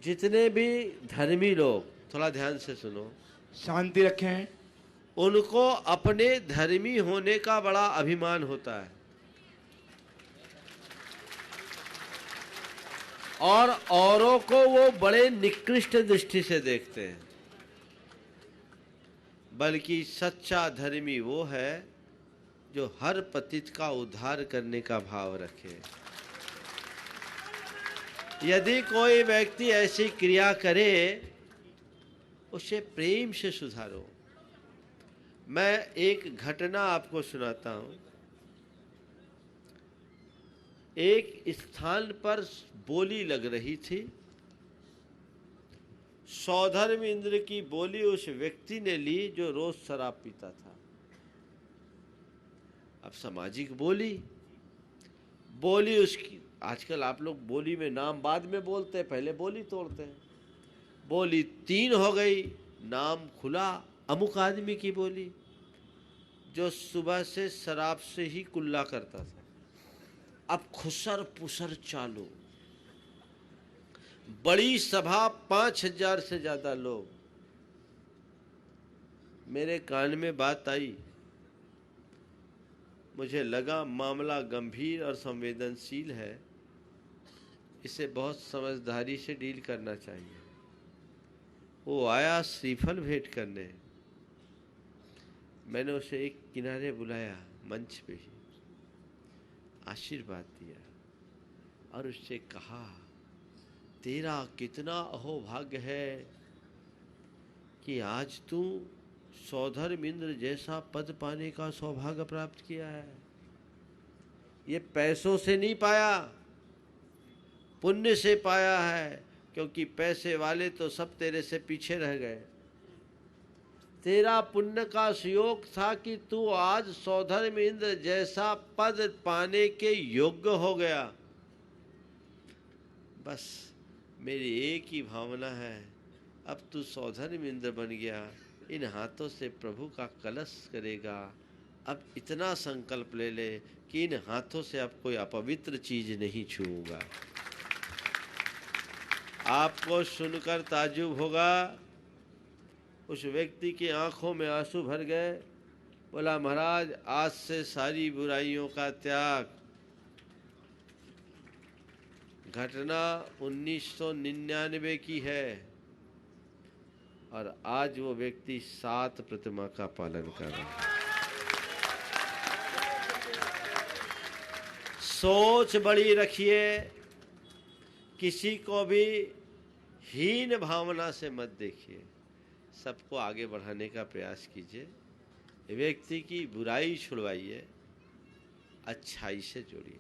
Speaker 3: जितने भी धर्मी लोग, थोड़ा ध्यान से सुनो,
Speaker 2: शांति रखें।
Speaker 3: उनको अपने धर्मी होने का बड़ा अभिमान होता है और औरों को वो बड़े निकृष्ट दृष्टि से देखते हैं। बल्कि सच्चा धर्मी वो है जो हर पतित का उद्धार करने का भाव रखे। यदि कोई व्यक्ति ऐसी क्रिया करे, उसे प्रेम से सुधारो। मैं एक घटना आपको सुनाता हूं। एक स्थान पर बोली लग रही थी। सौधर्म इंद्र की बोली उस व्यक्ति ने ली जो रोज शराब पीता था। अब सामाजिक बोली उसकी, आजकल आप लोग बोली में नाम बाद में बोलते हैं, पहले बोली तोड़ते हैं। बोली 3 हो गई, नाम खुला। अमुक आदमी की बोली जो सुबह से शराब से ही कुल्ला करता था, अब खुसर पुसर चालू। बड़ी सभा, 5000 से ज्यादा लोग। मेरे कान में बात आई, मुझे लगा मामला गंभीर और संवेदनशील है, इसे बहुत समझदारी से डील करना चाहिए। वो आया श्रीफल भेंट करने। मैंने उसे एक किनारे बुलाया, मंच पे ही आशीर्वाद दिया और उससे कहा, तेरा कितना अहोभाग्य है कि आज तू सौधर्म इंद्र जैसा पद पाने का सौभाग्य प्राप्त किया है। ये पैसों से नहीं पाया, पुण्य से पाया है, क्योंकि पैसे वाले तो सब तेरे से पीछे रह गए। तेरा पुण्य का सुयोग था कि तू आज सौधर्म इंद्र जैसा पद पाने के योग्य हो गया। बस मेरी एक ही भावना है, अब तू सौधर्म इंद्र बन गया, इन हाथों से प्रभु का कलश करेगा। अब इतना संकल्प ले ले कि इन हाथों से अब कोई अपवित्र चीज नहीं छूऊंगा। आपको सुनकर ताज्जुब होगा, उस व्यक्ति की आंखों में आंसू भर गए। बोला, महाराज आज से सारी बुराइयों का त्याग। घटना 1999 की है और आज वो व्यक्ति 7 प्रतिमा का पालन कर रहा है। सोच बड़ी रखिए, किसी को भी हीन भावना से मत देखिए, सबको आगे बढ़ाने का प्रयास कीजिए। व्यक्ति की बुराई छुड़वाइए, अच्छाई से जोड़िए।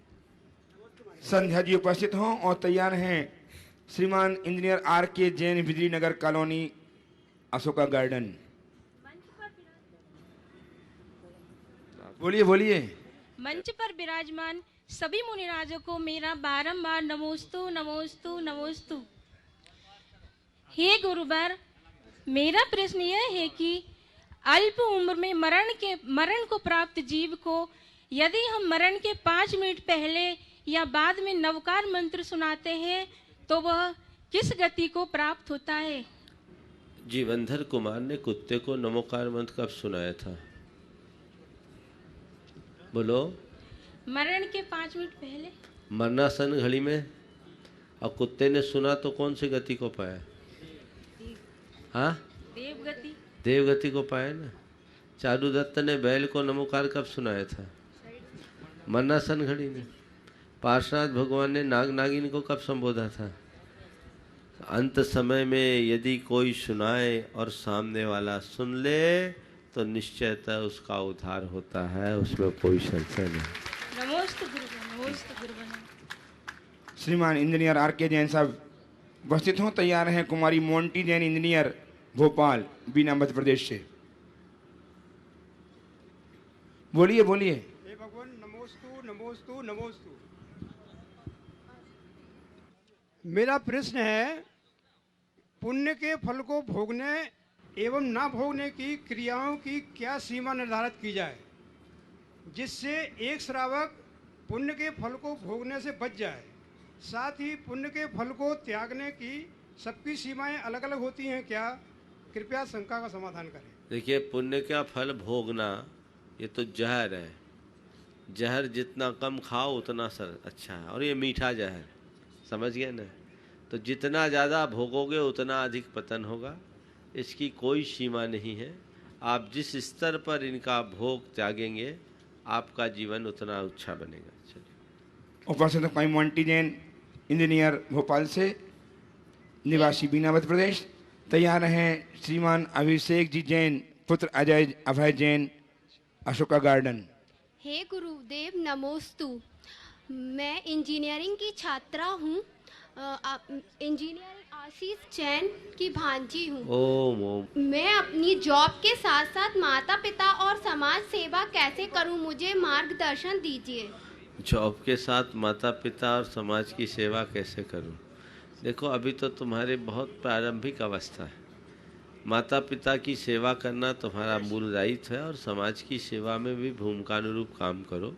Speaker 2: संध्या जी उपस्थित हों और तैयार हैं श्रीमान इंजीनियर R.K. जैन, बिजली नगर कॉलोनी, अशोका गार्डन। बोलिए बोलिए।
Speaker 14: मंच पर विराजमान सभी मुनिराजों को मेरा बारंबार नमोस्तु नमोस्तु नमोस्तु। हे गुरुवर, मेरा प्रश्न यह है कि अल्प उम्र में मरण को प्राप्त जीव को यदि हम मरण के 5 मिनट पहले या बाद में नवकार मंत्र सुनाते हैं तो वह किस गति को प्राप्त होता है?
Speaker 3: जीवंधर कुमार ने कुत्ते को नमोकार मंत्र कब सुनाया था? बोलो।
Speaker 14: मरण के 5 मिनट पहले।
Speaker 3: मरणासन घड़ी में। और कुत्ते ने सुना तो कौन सी गति को पाया? हाँ,
Speaker 14: देवगति।
Speaker 3: देवगति को पाया ना। चारुदत्त ने बैल को नमोकार कब सुनाया था? मरणासन घड़ी में। पार्श्वनाथ भगवान ने नाग नागिन को कब संबोधा था? अंत समय में यदि कोई सुनाए और सामने वाला सुन ले तो निश्चयतः उसका उद्धार होता है, उसमें कोई संशय नहीं।
Speaker 14: नमोस्तु गुरुवर, नमोस्तु गुरुवर।
Speaker 2: श्रीमान इंजीनियर R.K. जैन साहब उपस्थित हों, तैयार हैं कुमारी मोंटी जैन, इंजीनियर, भोपाल, बीना, मध्य प्रदेश से। बोलिए बोलिए।
Speaker 15: हे भगवान, नमोस्तु नमोस्तु नमोस्तु। मेरा प्रश्न है, पुण्य के फल को भोगने एवं ना भोगने की क्रियाओं की क्या सीमा निर्धारित की जाए जिससे एक श्रावक पुण्य के फल को भोगने से बच जाए? साथ ही पुण्य के फल को त्यागने की सबकी सीमाएं अलग अलग होती हैं क्या? कृपया शंका का समाधान करें।
Speaker 3: देखिए, पुण्य का फल भोगना ये तो जहर है। जहर जितना कम खाओ उतना अच्छा है, और ये मीठा जहर, समझ गए ना। तो जितना ज़्यादा भोगोगे उतना अधिक पतन होगा। इसकी कोई सीमा नहीं है। आप जिस स्तर पर इनका भोग त्यागेंगे आपका जीवन उतना अच्छा बनेगा। चलिए।
Speaker 2: उपस्थित भाई मोंटी जैन, इंजीनियर भोपाल से, निवासी बीना मध्य प्रदेश। तैयार हैं श्रीमान अभिषेक जी जैन, पुत्र अजय अभय जैन, अशोका गार्डन।
Speaker 16: हे गुरुदेव नमोस्तु। मैं इंजीनियरिंग की छात्रा हूँ, इंजीनियर आशीष जैन की भांजी हूँ।
Speaker 3: ओम ओम।
Speaker 16: मैं अपनी जॉब के साथ साथ माता पिता और समाज सेवा कैसे करूँ, मुझे मार्गदर्शन दीजिए।
Speaker 3: जॉब के साथ माता पिता और समाज की सेवा कैसे करूं? देखो, अभी तो तुम्हारे बहुत प्रारंभिक अवस्था है। माता पिता की सेवा करना तुम्हारा मूल दायित्व है, और समाज की सेवा में भी भूमिकानुरूप काम करो।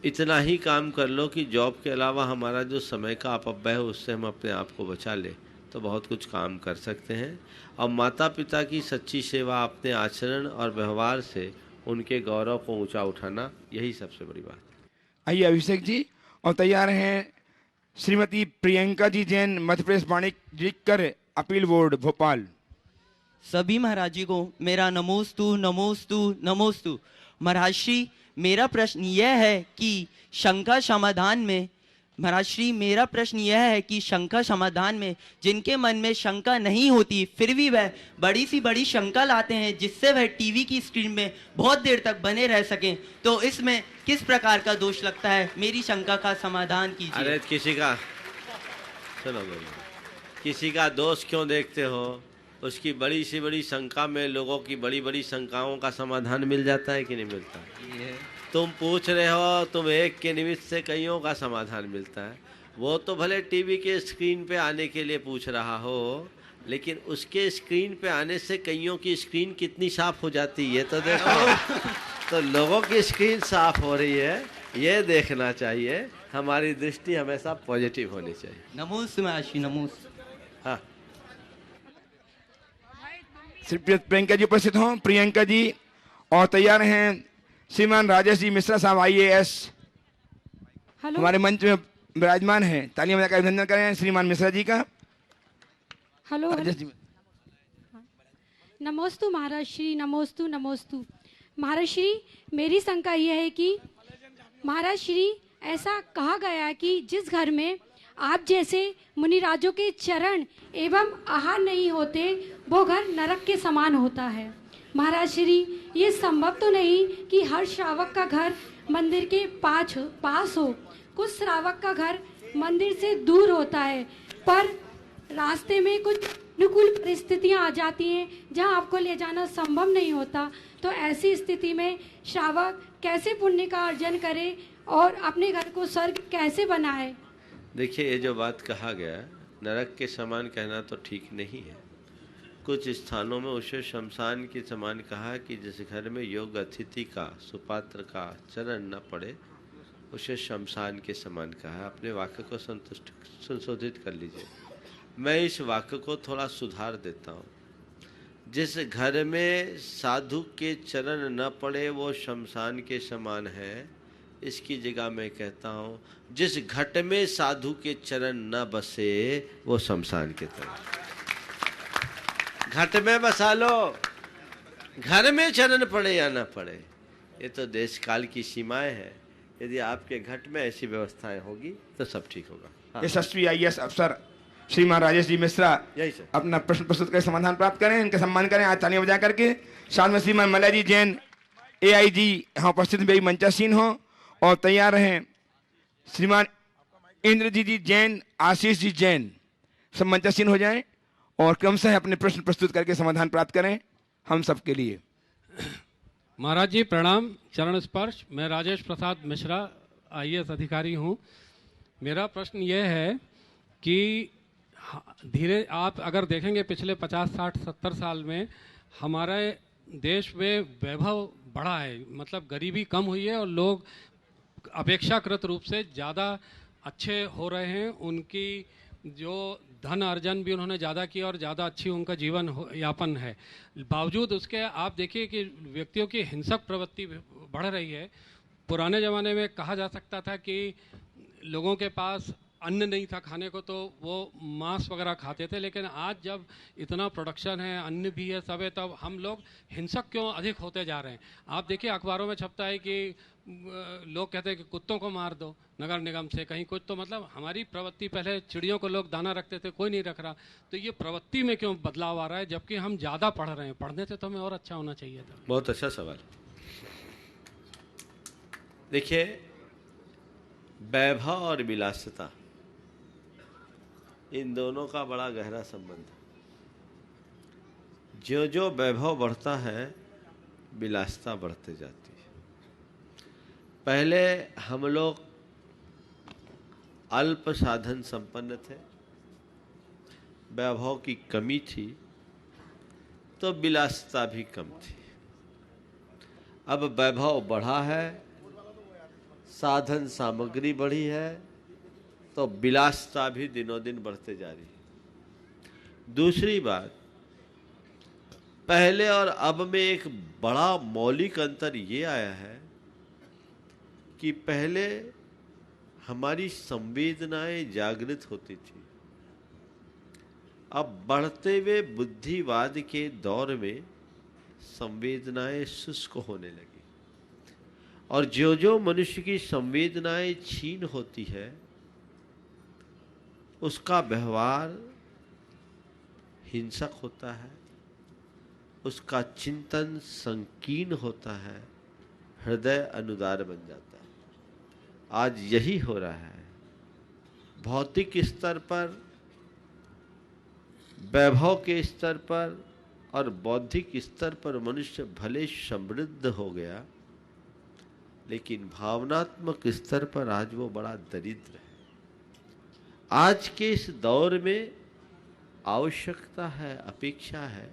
Speaker 3: इतना ही काम कर लो कि जॉब के अलावा हमारा जो समय का अपव्यय है उससे हम अपने आप को बचा ले, तो बहुत कुछ काम कर सकते हैं। और माता पिता की सच्ची सेवा अपने आचरण और व्यवहार से उनके गौरव को ऊंचा उठाना, यही सबसे बड़ी बात है।
Speaker 2: आइए अभिषेक जी। और तैयार हैं श्रीमती प्रियंका जी जैन, मध्य प्रदेश वाणिज्यकर अपील बोर्ड भोपाल।
Speaker 17: सभी महाराज जी को मेरा नमोस्तु नमोस्तु नमोस्तु। महाराज श्री, मेरा प्रश्न यह है कि शंका समाधान में, महाराज श्री मेरा प्रश्न यह है कि शंका समाधान में जिनके मन में शंका नहीं होती फिर भी वह बड़ी सी बड़ी शंका लाते हैं जिससे वह टीवी की स्क्रीन में बहुत देर तक बने रह सकें, तो इसमें किस प्रकार का दोष लगता है? मेरी शंका का समाधान कीजिए।
Speaker 3: अरे किसी का, सुनो किसी का दोष क्यों देखते हो? उसकी बड़ी सी बड़ी शंका में लोगों की बड़ी बड़ी शंकाओं का समाधान मिल जाता है कि नहीं मिलता? तुम पूछ रहे हो, तुम एक के निमित्त से कईयों का समाधान मिलता है। वो तो भले टीवी के स्क्रीन पे आने के लिए पूछ रहा हो, लेकिन उसके स्क्रीन पे आने से कईयों की स्क्रीन कितनी साफ हो जाती है ये तो देखो। तो लोगों की स्क्रीन साफ हो रही है, ये देखना चाहिए। हमारी दृष्टि हमेशा पॉजिटिव होनी चाहिए।
Speaker 17: नमोस्तु महर्षि, नमोस्तु।
Speaker 3: हाँ,
Speaker 2: श्री प्रियंका जी उपस्थित हों। प्रियंका जी। और तैयार हैं श्रीमान राजेश जी मिश्रा साहब, IAS, हमारे मंच में विराजमान हैं। तालियां बजाकर अभिनंदन करें श्रीमान मिश्रा जी का।
Speaker 14: हेलो,
Speaker 2: राजेश जी।
Speaker 14: नमोस्तु महाराज श्री, नमोस्तु नमोस्तु। महाराज श्री, मेरी शंका यह है कि महाराज श्री, ऐसा कहा गया है कि जिस घर में आप जैसे मुनिराजों के चरण एवं आहार नहीं होते वो घर नरक के समान होता है। महाराज श्री, ये संभव तो नहीं कि हर श्रावक का घर मंदिर के पास हो। कुछ श्रावक का घर मंदिर से दूर होता है, पर रास्ते में कुछ अनुकूल परिस्थितियां आ जाती हैं जहां आपको ले जाना संभव नहीं होता। तो ऐसी स्थिति में श्रावक कैसे पुण्य का अर्जन करे और अपने घर को स्वर्ग कैसे बनाए?
Speaker 3: देखिए, ये जो बात कहा गया नरक के समान कहना तो ठीक नहीं है। कुछ स्थानों में उसे शमशान के समान कहा कि जिस घर में योग्य अतिथि का, सुपात्र का चरण न पड़े उसे शमशान के समान कहा। अपने वाक्य को संशोधित कर लीजिए। मैं इस वाक्य को थोड़ा सुधार देता हूँ। जिस घर में साधु के चरण न पड़े वो शमशान के समान है, इसकी जगह मैं कहता हूँ जिस घट में साधु के चरण न बसे वो शमशान के तरह। घट में बसा लो, घर में चरण पड़े या न पड़े ये तो देश काल की सीमाएं हैं। यदि आपके घट में ऐसी व्यवस्थाएं होगी तो सब ठीक होगा। हाँ।
Speaker 2: यशस्वी IAS अफसर श्रीमान राजेश जी मिश्रा
Speaker 3: यही सर
Speaker 2: अपना प्रश्न प्रस्तुत कर समाधान प्राप्त करें, इनका सम्मान करें आज तालियां बजा करके। साथ में श्रीमान मलय जी जैन AIG यहाँ उपस्थित भी मंचासीन हो। और तैयार हैं श्रीमान इंद्रजीत जी जैन, आशीष जी जैन, सब मंचासीन हो जाएं और क्रमशः अपने प्रश्न प्रस्तुत करके समाधान प्राप्त करें हम सबके लिए।
Speaker 18: महाराज जी प्रणाम, चरण स्पर्श। मैं राजेश प्रसाद मिश्रा IAS अधिकारी हूँ। मेरा प्रश्न यह है कि धीरे आप अगर देखेंगे पिछले 50, 60, 70 साल में हमारे देश में वैभव बढ़ा है, मतलब गरीबी कम हुई है और लोग अपेक्षाकृत रूप से ज़्यादा अच्छे हो रहे हैं। उनकी जो धन अर्जन भी उन्होंने ज़्यादा किया और ज़्यादा अच्छी उनका जीवन यापन है। बावजूद उसके आप देखिए कि व्यक्तियों की हिंसक प्रवृत्ति बढ़ रही है। पुराने ज़माने में कहा जा सकता था कि लोगों के पास अन्न नहीं था खाने को तो वो मांस वगैरह खाते थे, लेकिन आज जब इतना प्रोडक्शन है, अन्न भी है, सब है, तब हम लोग हिंसक क्यों अधिक होते जा रहे हैं। आप देखिए अखबारों में छपता है कि लोग कहते हैं कि कुत्तों को मार दो नगर निगम से, कहीं कुछ, तो मतलब हमारी प्रवृत्ति, पहले चिड़ियों को लोग दाना रखते थे, कोई नहीं रख रहा, तो ये प्रवृत्ति में क्यों बदलाव आ रहा है जबकि हम ज़्यादा पढ़ रहे हैं। पढ़ने से तो हमें और अच्छा होना चाहिए था।
Speaker 3: बहुत अच्छा सवाल। देखिए, वैभव और विलासिता, इन दोनों का बड़ा गहरा संबंध है। जो जो वैभव बढ़ता है, विलासिता बढ़ते जाती है। पहले हम लोग अल्प साधन संपन्न थे, वैभव की कमी थी, तो विलासिता भी कम थी। अब वैभव बढ़ा है, साधन सामग्री बढ़ी है, तो विलासिता भी दिनों दिन बढ़ते जा रही है। दूसरी बात, पहले और अब में एक बड़ा मौलिक अंतर ये आया है कि पहले हमारी संवेदनाएं जागृत होती थी। अब बढ़ते हुए बुद्धिवाद के दौर में संवेदनाएं शुष्क होने लगी, और जो जो मनुष्य की संवेदनाएं क्षीण होती है, उसका व्यवहार हिंसक होता है, उसका चिंतन संकीर्ण होता है, हृदय अनुदार बन जाता है। आज यही हो रहा है। भौतिक स्तर पर, वैभव के स्तर पर और बौद्धिक स्तर पर मनुष्य भले समृद्ध हो गया, लेकिन भावनात्मक स्तर पर आज वो बड़ा दरिद्र है। आज के इस दौर में आवश्यकता है, अपेक्षा है,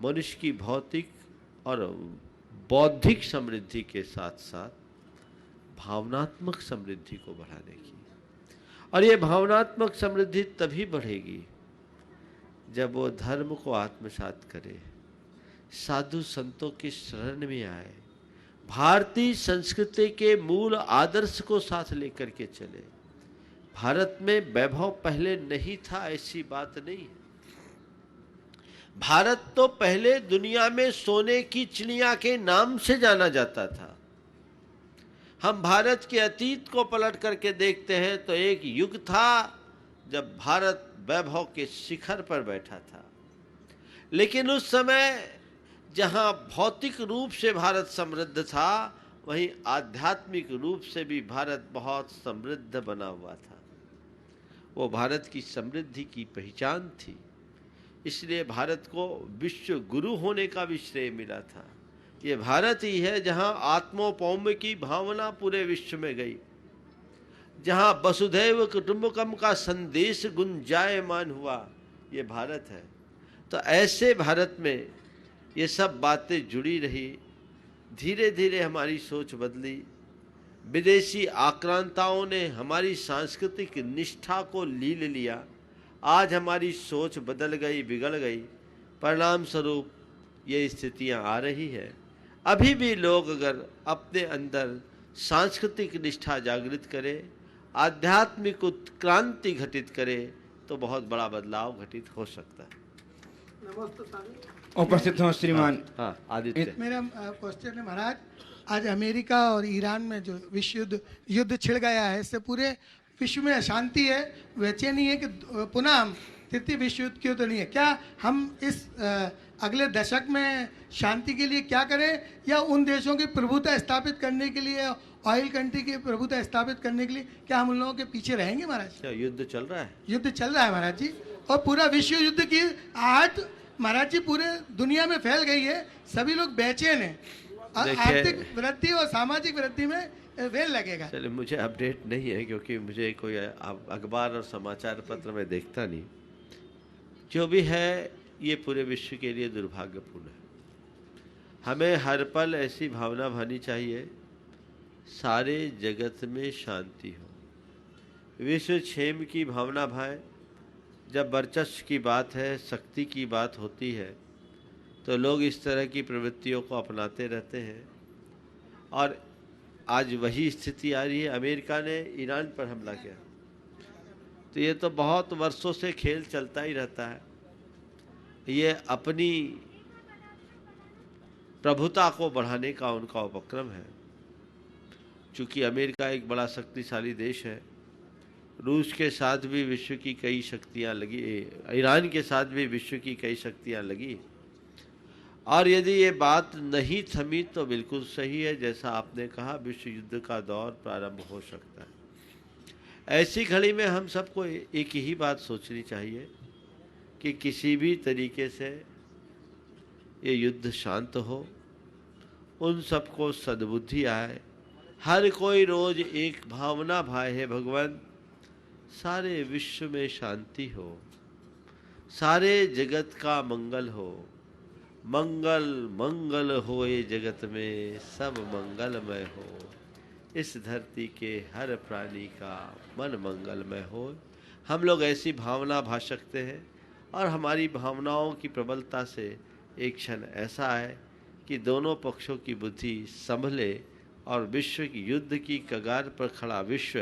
Speaker 3: मनुष्य की भौतिक और बौद्धिक समृद्धि के साथ साथ भावनात्मक समृद्धि को बढ़ाने की। और ये भावनात्मक समृद्धि तभी बढ़ेगी जब वो धर्म को आत्मसात करे, साधु संतों के शरण में आए, भारतीय संस्कृति के मूल आदर्श को साथ लेकर के चले। भारत में वैभव पहले नहीं था, ऐसी बात नहीं है। भारत तो पहले दुनिया में सोने की चिड़िया के नाम से जाना जाता था। हम भारत के अतीत को पलट करके देखते हैं तो एक युग था जब भारत वैभव के शिखर पर बैठा था, लेकिन उस समय जहां भौतिक रूप से भारत समृद्ध था, वहीं आध्यात्मिक रूप से भी भारत बहुत समृद्ध बना हुआ था। वो भारत की समृद्धि की पहचान थी, इसलिए भारत को विश्व गुरु होने का भी श्रेय मिला था। ये भारत ही है जहां आत्मोपौम्य की भावना पूरे विश्व में गई, जहां वसुधैव कुटुंबकम का संदेश गुंजायमान हुआ, ये भारत है। तो ऐसे भारत में ये सब बातें जुड़ी रही। धीरे धीरे हमारी सोच बदली, विदेशी आक्रांताओं ने हमारी सांस्कृतिक निष्ठा को लील लिया। आज हमारी सोच बदल गई, बिगड़ गई। परिणाम स्वरूप ये स्थितियां आ रही है। अभी भी लोग अगर अपने अंदर सांस्कृतिक निष्ठा जागृत करें, आध्यात्मिक उत्क्रांति घटित करें, तो बहुत बड़ा बदलाव घटित हो सकता है।
Speaker 2: उपस्थित हो श्रीमान।
Speaker 3: हाँ, आदित्य।
Speaker 19: मेरा क्वेश्चन है महाराज, आज अमेरिका और ईरान में जो विश्व युद्ध छिड़ गया है, इससे पूरे विश्व में अशांति है, बेचैनी है कि पुनः हम तृतीय विश्व युद्ध क्यों तो नहीं है। क्या हम इस अगले दशक में शांति के लिए क्या करें, या उन देशों की प्रभुता स्थापित करने के लिए, ऑयल कंट्री की प्रभुता स्थापित करने के लिए क्या हम उन लोगों के पीछे रहेंगे महाराज?
Speaker 3: युद्ध चल रहा है,
Speaker 19: युद्ध चल रहा है महाराज जी, और पूरा विश्व युद्ध की आहट महाराज जी पूरे दुनिया में फैल गई है। सभी लोग बेचैन हैं, आर्थिक वृद्धि और सामाजिक वृद्धि में वेल लगेगा।
Speaker 3: चलिए, मुझे अपडेट नहीं है क्योंकि मुझे कोई अखबार और समाचार पत्र में देखता नहीं। जो भी है ये पूरे विश्व के लिए दुर्भाग्यपूर्ण है। हमें हर पल ऐसी भावना भानी चाहिए सारे जगत में शांति हो, विश्व क्षेम की भावना भाए, जब वर्चस्व की बात है, शक्ति की बात होती है, तो लोग इस तरह की प्रवृत्तियों को अपनाते रहते हैं। और आज वही स्थिति आ रही है। अमेरिका ने ईरान पर हमला किया, तो ये तो बहुत वर्षों से खेल चलता ही रहता है। ये अपनी प्रभुता को बढ़ाने का उनका उपक्रम है। चूँकि अमेरिका एक बड़ा शक्तिशाली देश है, रूस के साथ भी विश्व की कई शक्तियाँ लगी, ईरान के साथ भी विश्व की कई शक्तियाँ लगी, और यदि ये बात नहीं थमी तो बिल्कुल सही है, जैसा आपने कहा, विश्व युद्ध का दौर प्रारंभ हो सकता है। ऐसी घड़ी में हम सबको एक ही बात सोचनी चाहिए कि किसी भी तरीके से ये युद्ध शांत हो, उन सबको सद्बुद्धि आए, हर कोई रोज एक भावना भाए है, भगवान सारे विश्व में शांति हो, सारे जगत का मंगल हो, मंगल मंगल होए जगत में, सब मंगलमय हो, इस धरती के हर प्राणी का मन मंगलमय हो। हम लोग ऐसी भावना भा सकते हैं, और हमारी भावनाओं की प्रबलता से एक क्षण ऐसा है कि दोनों पक्षों की बुद्धि संभले और विश्व की युद्ध की कगार पर खड़ा विश्व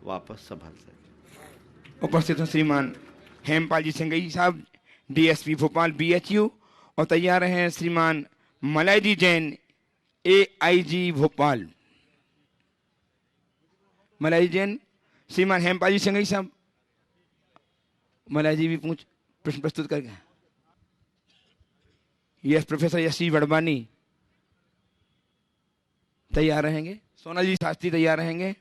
Speaker 3: वापस संभल सके।
Speaker 2: उपस्थित हैं श्रीमान हेमपाल जी सिंघई साहब, डीएसपी भोपाल BHU, और तैयार हैं श्रीमान मलयजी जैन, AIG भोपाल। मलयजी जैन, श्रीमान हेमपाल जी सिंघई साहब, मलयजी भी प्रश्न प्रस्तुत कर गए। यस, प्रोफेसर यशी वड़वानी तैयार रहेंगे। सोनल जी शास्त्री तैयार रहेंगे।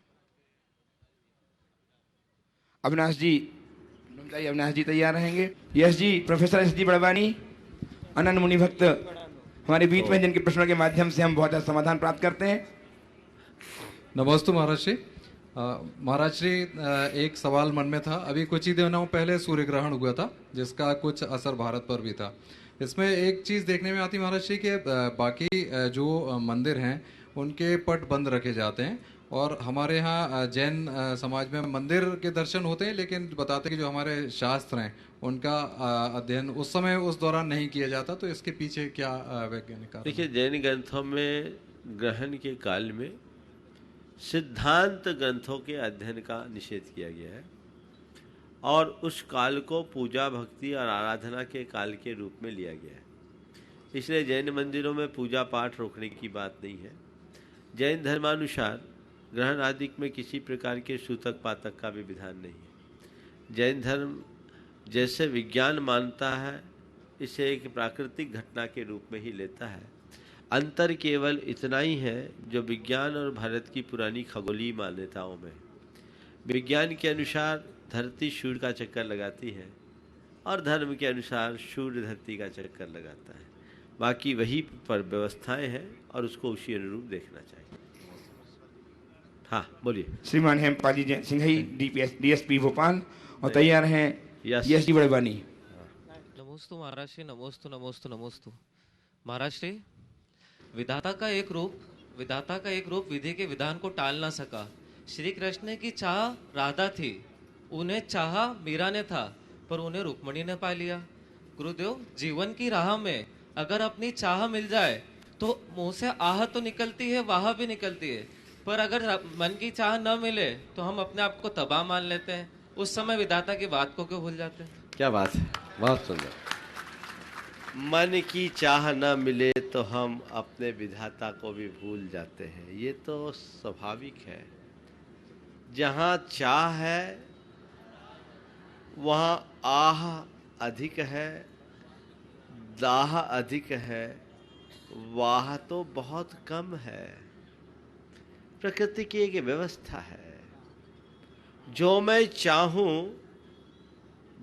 Speaker 2: अविनाश जी तैयार रहेंगे। यस जी, प्रोफेसर SD वड़वानी, अनंत मुनि भक्त हमारे बीच में, जिनके प्रश्नों के माध्यम से हम बहुत समाधान प्राप्त करते हैं।
Speaker 20: नमस्ते महाराज श्री। महाराज श्री, एक सवाल मन में था। अभी कुछ ही दिनों पहले सूर्य ग्रहण हुआ था, जिसका कुछ असर भारत पर भी था। इसमें एक चीज़ देखने में आती महाराज श्री कि बाकी जो मंदिर हैं उनके पट बंद रखे जाते हैं, और हमारे यहाँ जैन समाज में मंदिर के दर्शन होते हैं, लेकिन बताते हैं कि जो हमारे शास्त्र हैं उनका अध्ययन उस समय उस दौरान नहीं किया जाता। तो इसके पीछे क्या वैज्ञानिक कारण?
Speaker 3: देखिए, जैन ग्रंथों में ग्रहण के काल में सिद्धांत ग्रंथों के अध्ययन का निषेध किया गया है, और उस काल को पूजा भक्ति और आराधना के काल के रूप में लिया गया है। इसलिए जैन मंदिरों में पूजा पाठ रोकने की बात नहीं है। जैन धर्मानुसार ग्रहण आदि में किसी प्रकार के सूतक पातक का भी विधान नहीं है। जैन धर्म जैसे विज्ञान मानता है, इसे एक प्राकृतिक घटना के रूप में ही लेता है। अंतर केवल इतना ही है जो विज्ञान और भारत की पुरानी खगोलीय मान्यताओं में। विज्ञान के अनुसार धरती सूर्य का चक्कर लगाती है, और धर्म के अनुसार सूर्य धरती का चक्कर लगाता है। बाकी वही पर व्यवस्थाएं हैं, और उसको उसी अनुरूप देखना चाहिए। हाँ, बोलिए।
Speaker 2: श्रीमान हेमपाल जी सिंघई, DSP भोपाल, और तैयार हैं SD वड़वानी।
Speaker 21: नमोस्तु महाराज श्री, नमोस्तु नमोस्तु नमोस्तु। महाराज श्री, विधाता का एक रूप विधि के विधान को टाल ना सका। श्री कृष्ण की चाह राधा थी, उन्हें चाहा मीरा ने था, पर उन्हें रुक्मणी ने पा लिया। गुरुदेव, जीवन की राह में अगर अपनी चाह मिल जाए तो मुंह से आह तो निकलती है, वाह भी निकलती है, पर अगर मन की चाह न मिले तो हम अपने आप को तबाह मान लेते हैं। उस समय विधाता की बात को क्यों भूल जाते हैं?
Speaker 3: क्या बात है, बहुत सुंदर। मन की चाह न मिले तो हम अपने विधाता को भी भूल जाते हैं, ये तो स्वाभाविक है। जहाँ चाह है वहाँ आह अधिक है, दाह अधिक है, वाह तो बहुत कम है। प्रकृति की एक व्यवस्था है, जो मैं चाहूं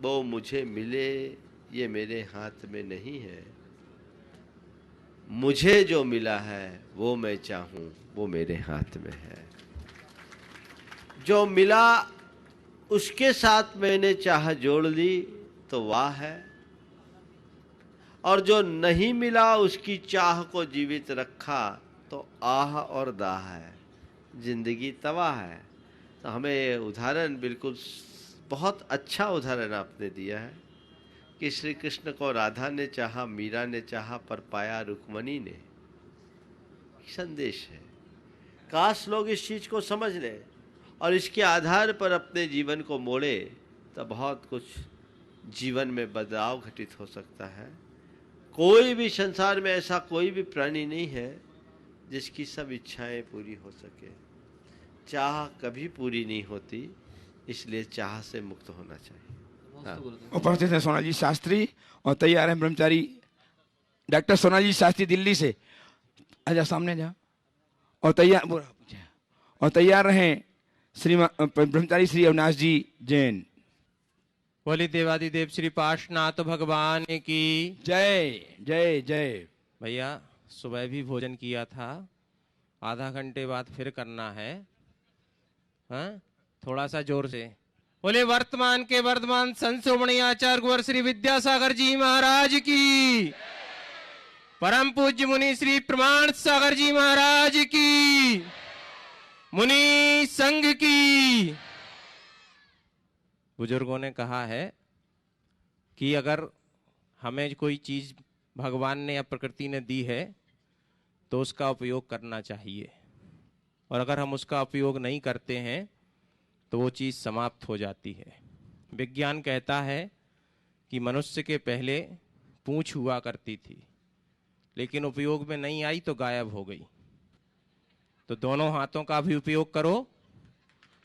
Speaker 3: वो मुझे मिले, ये मेरे हाथ में नहीं है। मुझे जो मिला है वो मैं चाहूं, वो मेरे हाथ में है। जो मिला उसके साथ मैंने चाह जोड़ ली तो वाह है, और जो नहीं मिला उसकी चाह को जीवित रखा तो आह और दाह है, जिंदगी तबाह है। तो हमें उदाहरण बिल्कुल बहुत अच्छा उदाहरण आपने दिया है कि श्री कृष्ण को राधा ने चाहा, मीरा ने चाहा, पर पाया रुक्मणी ने। संदेश है, काश लोग इस चीज को समझ लें और इसके आधार पर अपने जीवन को मोड़े, तो बहुत कुछ जीवन में बदलाव घटित हो सकता है। कोई भी संसार में ऐसा कोई भी प्राणी नहीं है जिसकी सब इच्छाएं पूरी हो सके। चाह कभी पूरी नहीं होती, इसलिए चाह से मुक्त होना चाहिए। हाँ।
Speaker 2: उपस्थित है सोनाजी शास्त्री और तैयार हैं ब्रह्मचारी डॉक्टर सोनाजी शास्त्री दिल्ली से। आजा सामने जा। और तैयार रहे श्री ब्रह्मचारी श्री अविनाश जी जैन।
Speaker 1: बोली देवादिदेव श्री पार्श्वनाथ भगवान की
Speaker 2: जय जय जय।
Speaker 1: भैया सुबह भी भोजन किया था, आधा घंटे बाद फिर करना है। हाँ, थोड़ा सा जोर से बोले। वर्तमान के वर्धमान संत शिरोमणि आचार्य गुरु श्री विद्यासागर जी महाराज की, परम पूज्य मुनि श्री प्रमाण सागर जी महाराज की, मुनि संघ की। बुजुर्गों ने कहा है कि अगर हमें कोई चीज भगवान ने या प्रकृति ने दी है तो उसका उपयोग करना चाहिए, और अगर हम उसका उपयोग नहीं करते हैं तो वो चीज समाप्त हो जाती है। विज्ञान कहता है कि मनुष्य के पहले पूंछ हुआ करती थी, लेकिन उपयोग में नहीं आई तो गायब हो गई। तो दोनों हाथों का भी उपयोग करो।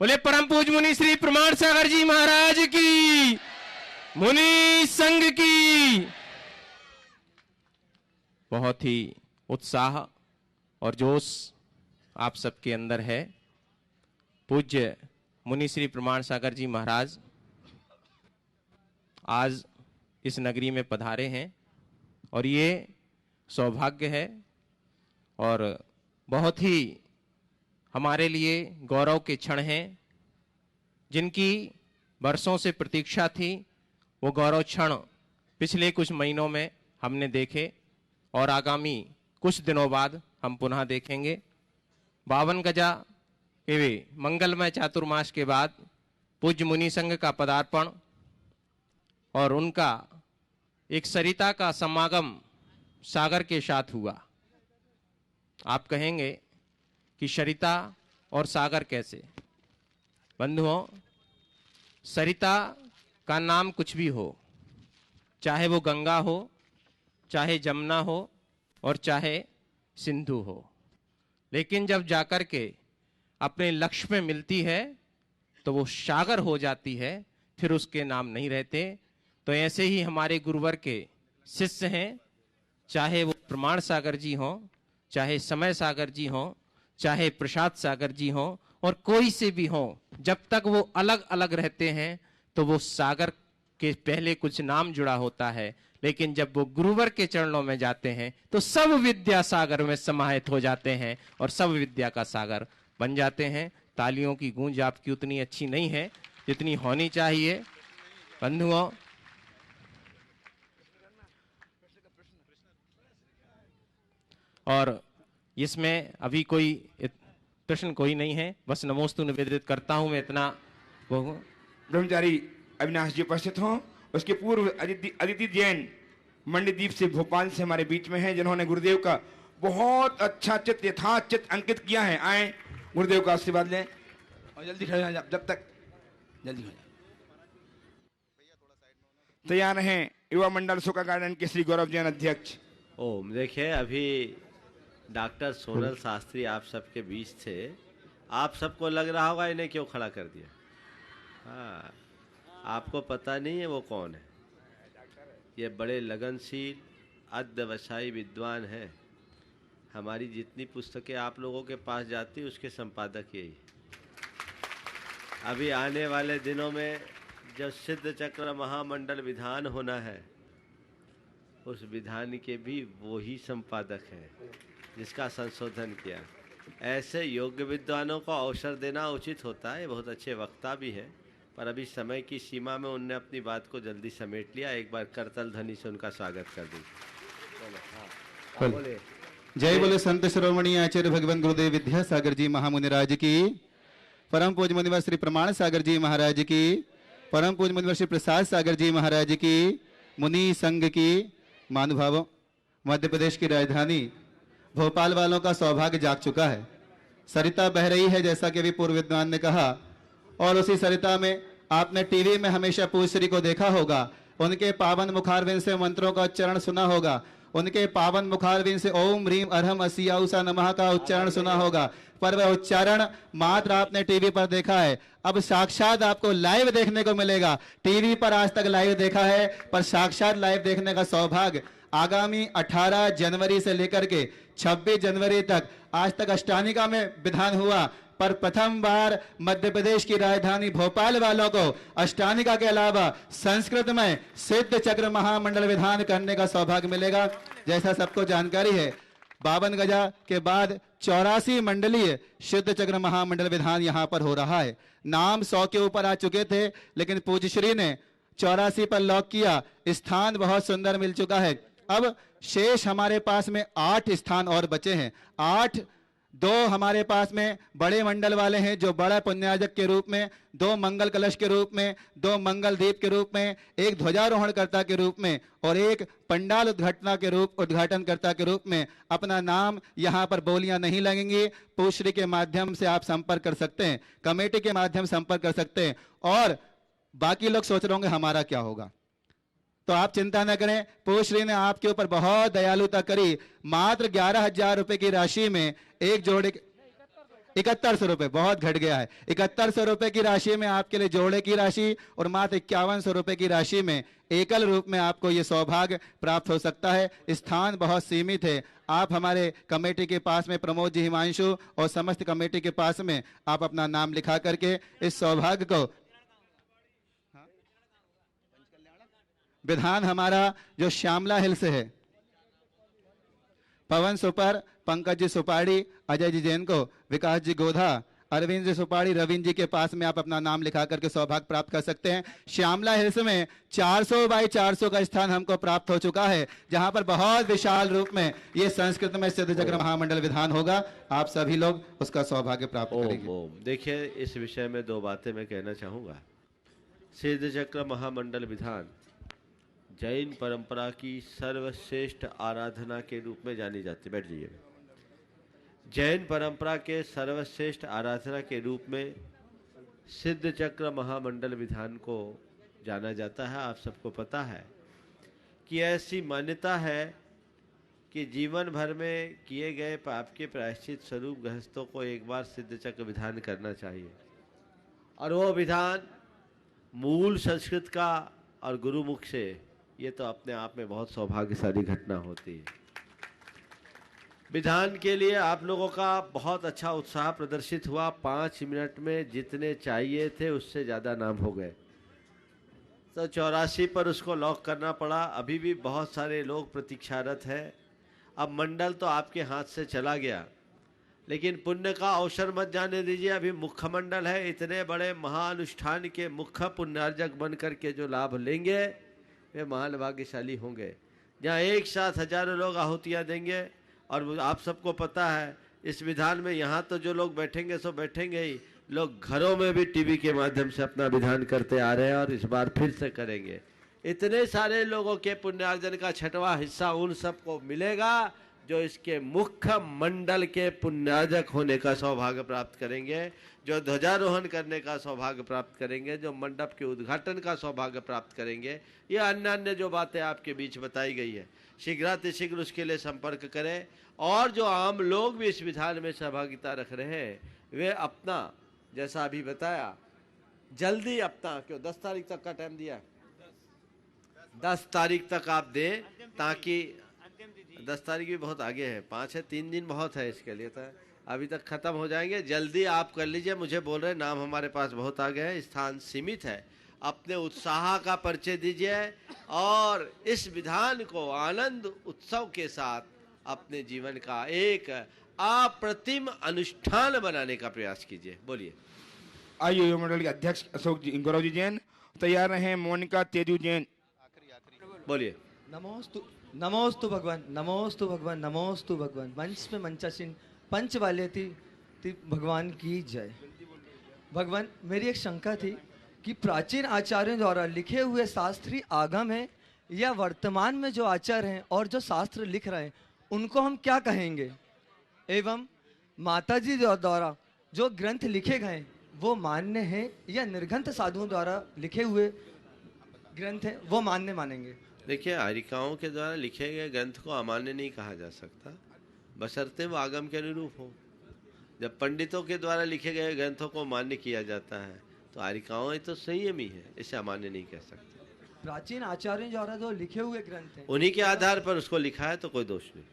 Speaker 1: बोले परम पूज्य मुनि श्री प्रमाण सागर जी महाराज की, मुनि संघ की। बहुत ही उत्साह और जोश आप सबके अंदर है। पूज्य मुनि श्री प्रमाण सागर जी महाराज आज इस नगरी में पधारे हैं, और ये सौभाग्य है और बहुत ही हमारे लिए गौरव के क्षण हैं। जिनकी वर्षों से प्रतीक्षा थी, वो गौरव क्षण पिछले कुछ महीनों में हमने देखे, और आगामी कुछ दिनों बाद हम पुनः देखेंगे। 52 गजा के मंगलमय चातुर्मास के बाद पूज्य मुनि संघ का पदार्पण और उनका एक सरिता का समागम सागर के साथ हुआ। आप कहेंगे कि सरिता और सागर कैसे? बंधुओं, सरिता का नाम कुछ भी हो, चाहे वो गंगा हो, चाहे जमुना हो और चाहे सिंधु हो, लेकिन जब जाकर के अपने लक्ष्य में मिलती है तो वो सागर हो जाती है, फिर उसके नाम नहीं रहते। तो ऐसे ही हमारे गुरुवर के शिष्य हैं, चाहे वो प्रमाण सागर जी हों, चाहे समय सागर जी हों, चाहे प्रसाद सागर जी हों, और कोई से भी हों, जब तक वो अलग अलग रहते हैं तो वो सागर के पहले कुछ नाम जुड़ा होता है, लेकिन जब वो गुरुवर के चरणों में जाते हैं तो सब विद्या सागर में समाहित हो जाते हैं और सब विद्या का सागर बन जाते हैं। तालियों की गूंज आपकी उतनी अच्छी नहीं है जितनी होनी चाहिए। बंधुओं, और इसमें अभी कोई प्रश्न कोई नहीं है, बस नमोस्तु निवेदित करता हूं मैं इतना।
Speaker 2: ब्रह्मचारी अविनाश जी उपस्थित हों। उसके पूर्व अदिति जैन मंडीदीप से, भोपाल से हमारे बीच में है, जिन्होंने गुरुदेव का बहुत अच्छा चित्र यथार्थ चित्र अंकित किया है। आए गुरुदेव का आशीर्वाद लें और जल्दी खड़े हो जाए, जब तक जल्दी हो जाए। तैयार हैं युवा मंडल सुका गार्डन के श्री गौरव जैन अध्यक्ष।
Speaker 3: ओम। देखिए, अभी डॉक्टर सोनल शास्त्री आप सबके बीच थे। आप सबको लग रहा होगा इन्हें क्यों खड़ा कर दिया। हाँ, आपको पता नहीं है वो कौन है। ये बड़े लगनशील अध्यवसायी विद्वान हैं। हमारी जितनी पुस्तकें आप लोगों के पास जाती उसके संपादक यही। अभी आने वाले दिनों में जो सिद्ध चक्र महामंडल विधान होना है, उस विधान के भी वो ही संपादक हैं जिसका संशोधन किया। ऐसे योग्य विद्वानों को अवसर देना उचित होता है। बहुत अच्छे वक्ता भी है, पर अभी समय की सीमा में उनने अपनी बात को जल्दी समेट लिया। एक बार करतल ध्वनि से उनका स्वागत कर दीजिए।
Speaker 22: जय बोले संत शिरोमणि आचार्य भगवान गुरुदेव विद्यासागर जी महामुनिराज की, परम पूज्य मुनिवर श्री प्रमाण सागर जी महाराज की, परम पूज्य मुनि श्री प्रसाद सागर जी महाराज की मुनि संघ की महानुभावों, मध्य प्रदेश की राजधानी भोपाल वालों का सौभाग्य जाग चुका है। सरिता बह रही है जैसा कि अभी पूर्व विद्वान ने कहा, और उसी सरिता में आपने टीवी में हमेशा पूज्य श्री को देखा होगा, उनके पावन मुखारविंद से मंत्रों का उच्चारण सुना होगा, उनके पावन मुखारविंद से ओम ह्रीम अरहम असियाउसा नमः का उच्चारण सुना होगा, पर वह उच्चारण मात्र आपने टीवी पर देखा है। अब साक्षात आपको लाइव देखने को मिलेगा। टीवी पर आज तक लाइव देखा है, पर साक्षात लाइव देखने का सौभाग्य आगामी 18 जनवरी से लेकर के 26 जनवरी तक आज तक अष्टानिका में विधान हुआ, पर प्रथम बार मध्य प्रदेश की राजधानी भोपाल वालों को अष्टानिका के अलावा संस्कृत में सिद्ध चक्र महामंडल विधान करने का सौभाग्य मिलेगा। जैसा सबको जानकारी है, 52 गजा के बाद 84 मंडलीय सिद्ध चक्र महामंडल विधान यहाँ पर हो रहा है। नाम 100 के ऊपर आ चुके थे, लेकिन पूज्य श्री ने 84 पर लॉक किया। स्थान बहुत सुंदर मिल चुका है। अब शेष हमारे पास में 8 स्थान और बचे हैं। 8, 2 हमारे पास में बड़े मंडल वाले हैं जो बड़ा पुण्यार्जक के रूप में, 2 मंगल कलश के रूप में, 2 मंगल दीप के रूप में, 1 ध्वजारोहणकर्ता के रूप में और 1 पंडाल उद्घाटनकर्ता के रूप में अपना नाम यहाँ पर बोलियां नहीं लगेंगी। पूज्य के माध्यम से आप संपर्क कर सकते हैं, कमेटी के माध्यम से संपर्क कर सकते हैं। और बाकी लोग सोच रहे होंगे हमारा क्या होगा, तो आप चिंता न करें। पूज्य ने आपके ऊपर बहुत दयालुता करी। मात्र 11,000 रुपए की राशि में एक जोड़े 7100 रुपए, बहुत घट गया है। 7100 रुपए की राशि में आपके लिए जोड़े की राशि और मात्र 5100 रुपए की राशि में एकल रूप में आपको ये सौभाग्य प्राप्त हो सकता है। स्थान बहुत सीमित है। आप हमारे कमेटी के पास में प्रमोद जी हिमांशु और समस्त कमेटी के पास में आप अपना नाम लिखा करके इस सौभाग्य को, विधान हमारा जो श्यामला हिल से है, पवन सुपर, पंकज जी सुपाड़ी, अजय जी जैन को, विकास जी गोधा, अरविंद जी सुपाड़ी, रविंद्र जी के पास में आप अपना नाम लिखा करके सौभाग्य प्राप्त कर सकते हैं। श्यामला हिल्स में 400 बाई 400 का स्थान हमको प्राप्त हो चुका है, जहां पर बहुत विशाल रूप में ये संस्कृत में सिद्ध चक्र महामंडल विधान होगा। आप सभी लोग उसका सौभाग्य प्राप्त करेंगे।
Speaker 3: देखिए, इस विषय में 2 बातें मैं कहना चाहूँगा। सिद्ध चक्र महामंडल विधान जैन परंपरा की सर्वश्रेष्ठ आराधना के रूप में जानी जाती है। बैठ जाइए। जैन परंपरा के सर्वश्रेष्ठ आराधना के रूप में सिद्ध चक्र महामंडल विधान को जाना जाता है। आप सबको पता है कि ऐसी मान्यता है कि जीवन भर में किए गए पाप के प्रायश्चित स्वरूप गृहस्थों को एक बार सिद्ध चक्र विधान करना चाहिए, और वो विधान मूल संस्कृत का और गुरुमुख से, ये तो अपने आप में बहुत सौभाग्यशाली घटना होती है। विधान के लिए आप लोगों का बहुत अच्छा उत्साह प्रदर्शित हुआ। 5 मिनट में जितने चाहिए थे उससे ज़्यादा नाम हो गए, तो 84 पर उसको लॉक करना पड़ा। अभी भी बहुत सारे लोग प्रतीक्षारत हैं। अब मंडल तो आपके हाथ से चला गया, लेकिन पुण्य का अवसर मत जाने दीजिए। अभी मुख्य मंडल है, इतने बड़े महानुष्ठान के मुख्य पुण्यार्जक बन करके जो लाभ लेंगे वे महान भाग्यशाली होंगे, जहाँ एक साथ हजारों लोग आहुतियाँ देंगे। और आप सबको पता है इस विधान में यहाँ तो जो लोग बैठेंगे सो बैठेंगे ही, लोग घरों में भी टीवी के माध्यम से अपना विधान करते आ रहे हैं और इस बार फिर से करेंगे। इतने सारे लोगों के पुण्यार्जन का 6वां हिस्सा उन सबको मिलेगा जो इसके मुख्य मंडल के पुण्यार्जक होने का सौभाग्य प्राप्त करेंगे, जो ध्वजारोहण करने का सौभाग्य प्राप्त करेंगे, जो मंडप के उद्घाटन का सौभाग्य प्राप्त करेंगे। ये अन्य अन्य जो बातें आपके बीच बताई गई है, शीघ्रातिशीघ्र उसके लिए संपर्क करें। और जो आम लोग भी इस विधान में सहभागिता रख रहे हैं, वे अपना, जैसा अभी बताया, जल्दी अपना, क्यों 10 तारीख तक का टाइम दिया, 10 तारीख तक आप दें, ताकि 10 तारीख भी बहुत आगे है, 5 है, 3 दिन बहुत है इसके लिए, तो अभी तक खत्म हो जाएंगे। जल्दी आप कर लीजिए। मुझे बोल रहे नाम हमारे पास बहुत आगे है, स्थान सीमित है। अपने उत्साह का परिचय दीजिए और इस विधान को आनंद उत्सव के साथ अपने जीवन का एक अप्रतिम अनुष्ठान बनाने का प्रयास कीजिए। बोलिए।
Speaker 2: आइए, युवा मंडल के अध्यक्ष अशोक जी, गौरव जी जैन तैयार रहे, मोनिका तेजू जैन।
Speaker 3: बोलिए।
Speaker 4: नमोस्तु भगवान, नमोस्तु भगवान, नमोस्तु भगवान। मंच में मंचासीन पंच वाले थी भगवान की जय। भगवान, मेरी एक शंका थी कि प्राचीन आचार्यों द्वारा लिखे हुए शास्त्रीय आगम है या वर्तमान में जो आचार्य हैं और जो शास्त्र लिख रहे हैं उनको हम क्या कहेंगे, एवं माताजी द्वारा जो ग्रंथ लिखे गए वो मान्य हैं या निर्ग्रंथ साधुओं द्वारा लिखे हुए ग्रंथ हैं वो मान्य मानेंगे?
Speaker 3: देखिए, हरिकाओं के द्वारा लिखे गए ग्रंथ को अमान्य नहीं कहा जा सकता, बशर्ते वो आगम के अनुरूप हो। जब पंडितों के द्वारा लिखे गए ग्रंथों को मान्य किया जाता है तो हरिकाओं तो संयमी है, इसे अमान्य नहीं कह सकते।
Speaker 4: प्राचीन आचार्यों द्वारा जो लिखे हुए ग्रंथ हैं
Speaker 3: उन्हीं के आधार पर उसको लिखा है तो कोई दोष नहीं,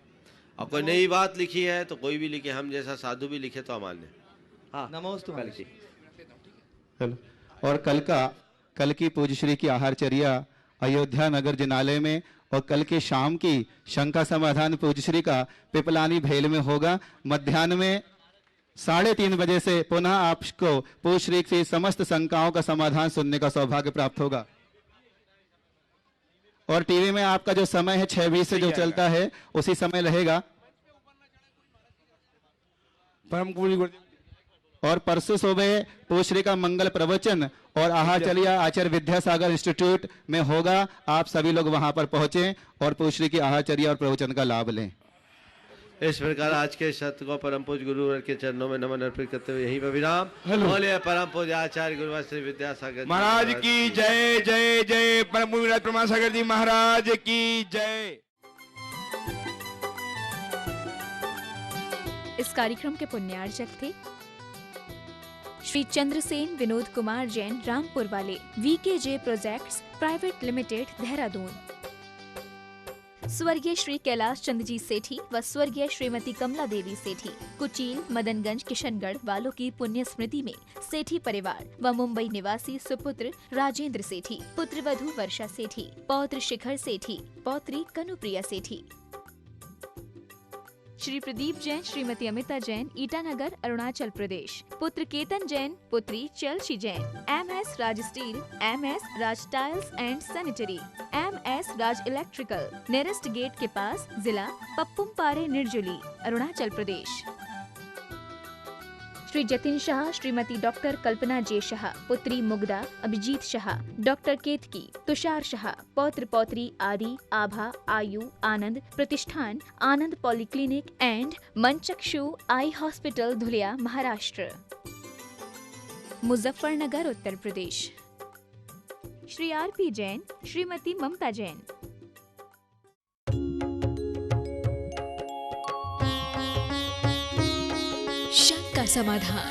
Speaker 3: और कोई नई बात लिखी है तो कोई भी लिखे, हम जैसा साधु भी लिखे तो अमान्य।
Speaker 4: हाँ, नमोस्तु महर्षि।
Speaker 22: और कल की पूज्य श्री की आहारचर्या अयोध्या नगर जिनालय में, और कल के शाम की शंका समाधान पूज्य श्री का पिपलानी भेल में होगा। मध्याह्न में 3:30 बजे से पुनः आपको पूज्य श्री की समस्त शंकाओं का समाधान सुनने का सौभाग्य प्राप्त होगा। और टीवी में आपका जो समय है 6:20 से जो चलता है उसी समय रहेगा। और परसों सुबह पूज्य श्री का मंगल प्रवचन और आहारचर्या आचार्य विद्यासागर इंस्टीट्यूट में होगा। आप सभी लोग वहां पर पहुंचे और पूज्य श्री की आहारचर्या और प्रवचन का लाभ लें।
Speaker 3: इस प्रकार आज के सत्र को परम पूज्य गुरुवर के चरणों में नमन अर्पित करते हुए यहीं पर विराम। बोले परम पूज्य आचार्य गुरुवर श्री विद्यासागर
Speaker 2: महाराज की जय जय जय। परम पूज्य प्रमासागर जी महाराज की जय।
Speaker 6: इस कार्यक्रम के पुण्यार्चक थे श्री चंद्रसेन विनोद कुमार जैन, रामपुर वाले, VKJ projects private limited, Dehradun. स्वर्गीय श्री कैलाश चंद्र जी सेठी व स्वर्गीय श्रीमती कमला देवी सेठी, कुचील, मदनगंज, किशनगढ़ वालों की पुण्य स्मृति में सेठी परिवार व मुंबई निवासी सुपुत्र राजेंद्र सेठी, पुत्र वधू वर्षा सेठी, पौत्र शिखर सेठी, पौत्री कनुप्रिया सेठी। श्री प्रदीप जैन, श्रीमती अमिता जैन, ईटानगर, अरुणाचल प्रदेश, पुत्र केतन जैन, पुत्री Chalshi Jain, MS Raj steel, MS Raj tiles and sanitary, MS Raj electrical, nearest gate के पास, जिला पप्पुमपारे, निर्जुली, अरुणाचल प्रदेश। श्री जतिन शाह, श्रीमती डॉक्टर कल्पना जे शाह, पुत्री मुग्धा, अभिजीत शाह, डॉक्टर केतकी, तुषार शाह, पौत्र पौत्री Aadi, Abha, Ayu, Anand Pratishthan, Anand polyclinic and Manchakshu eye hospital, Dhulia, Maharashtra. Muzaffarnagar, Uttar Pradesh. Shri RP Jain, Shrimati Mamta Jain. शंका समाधान।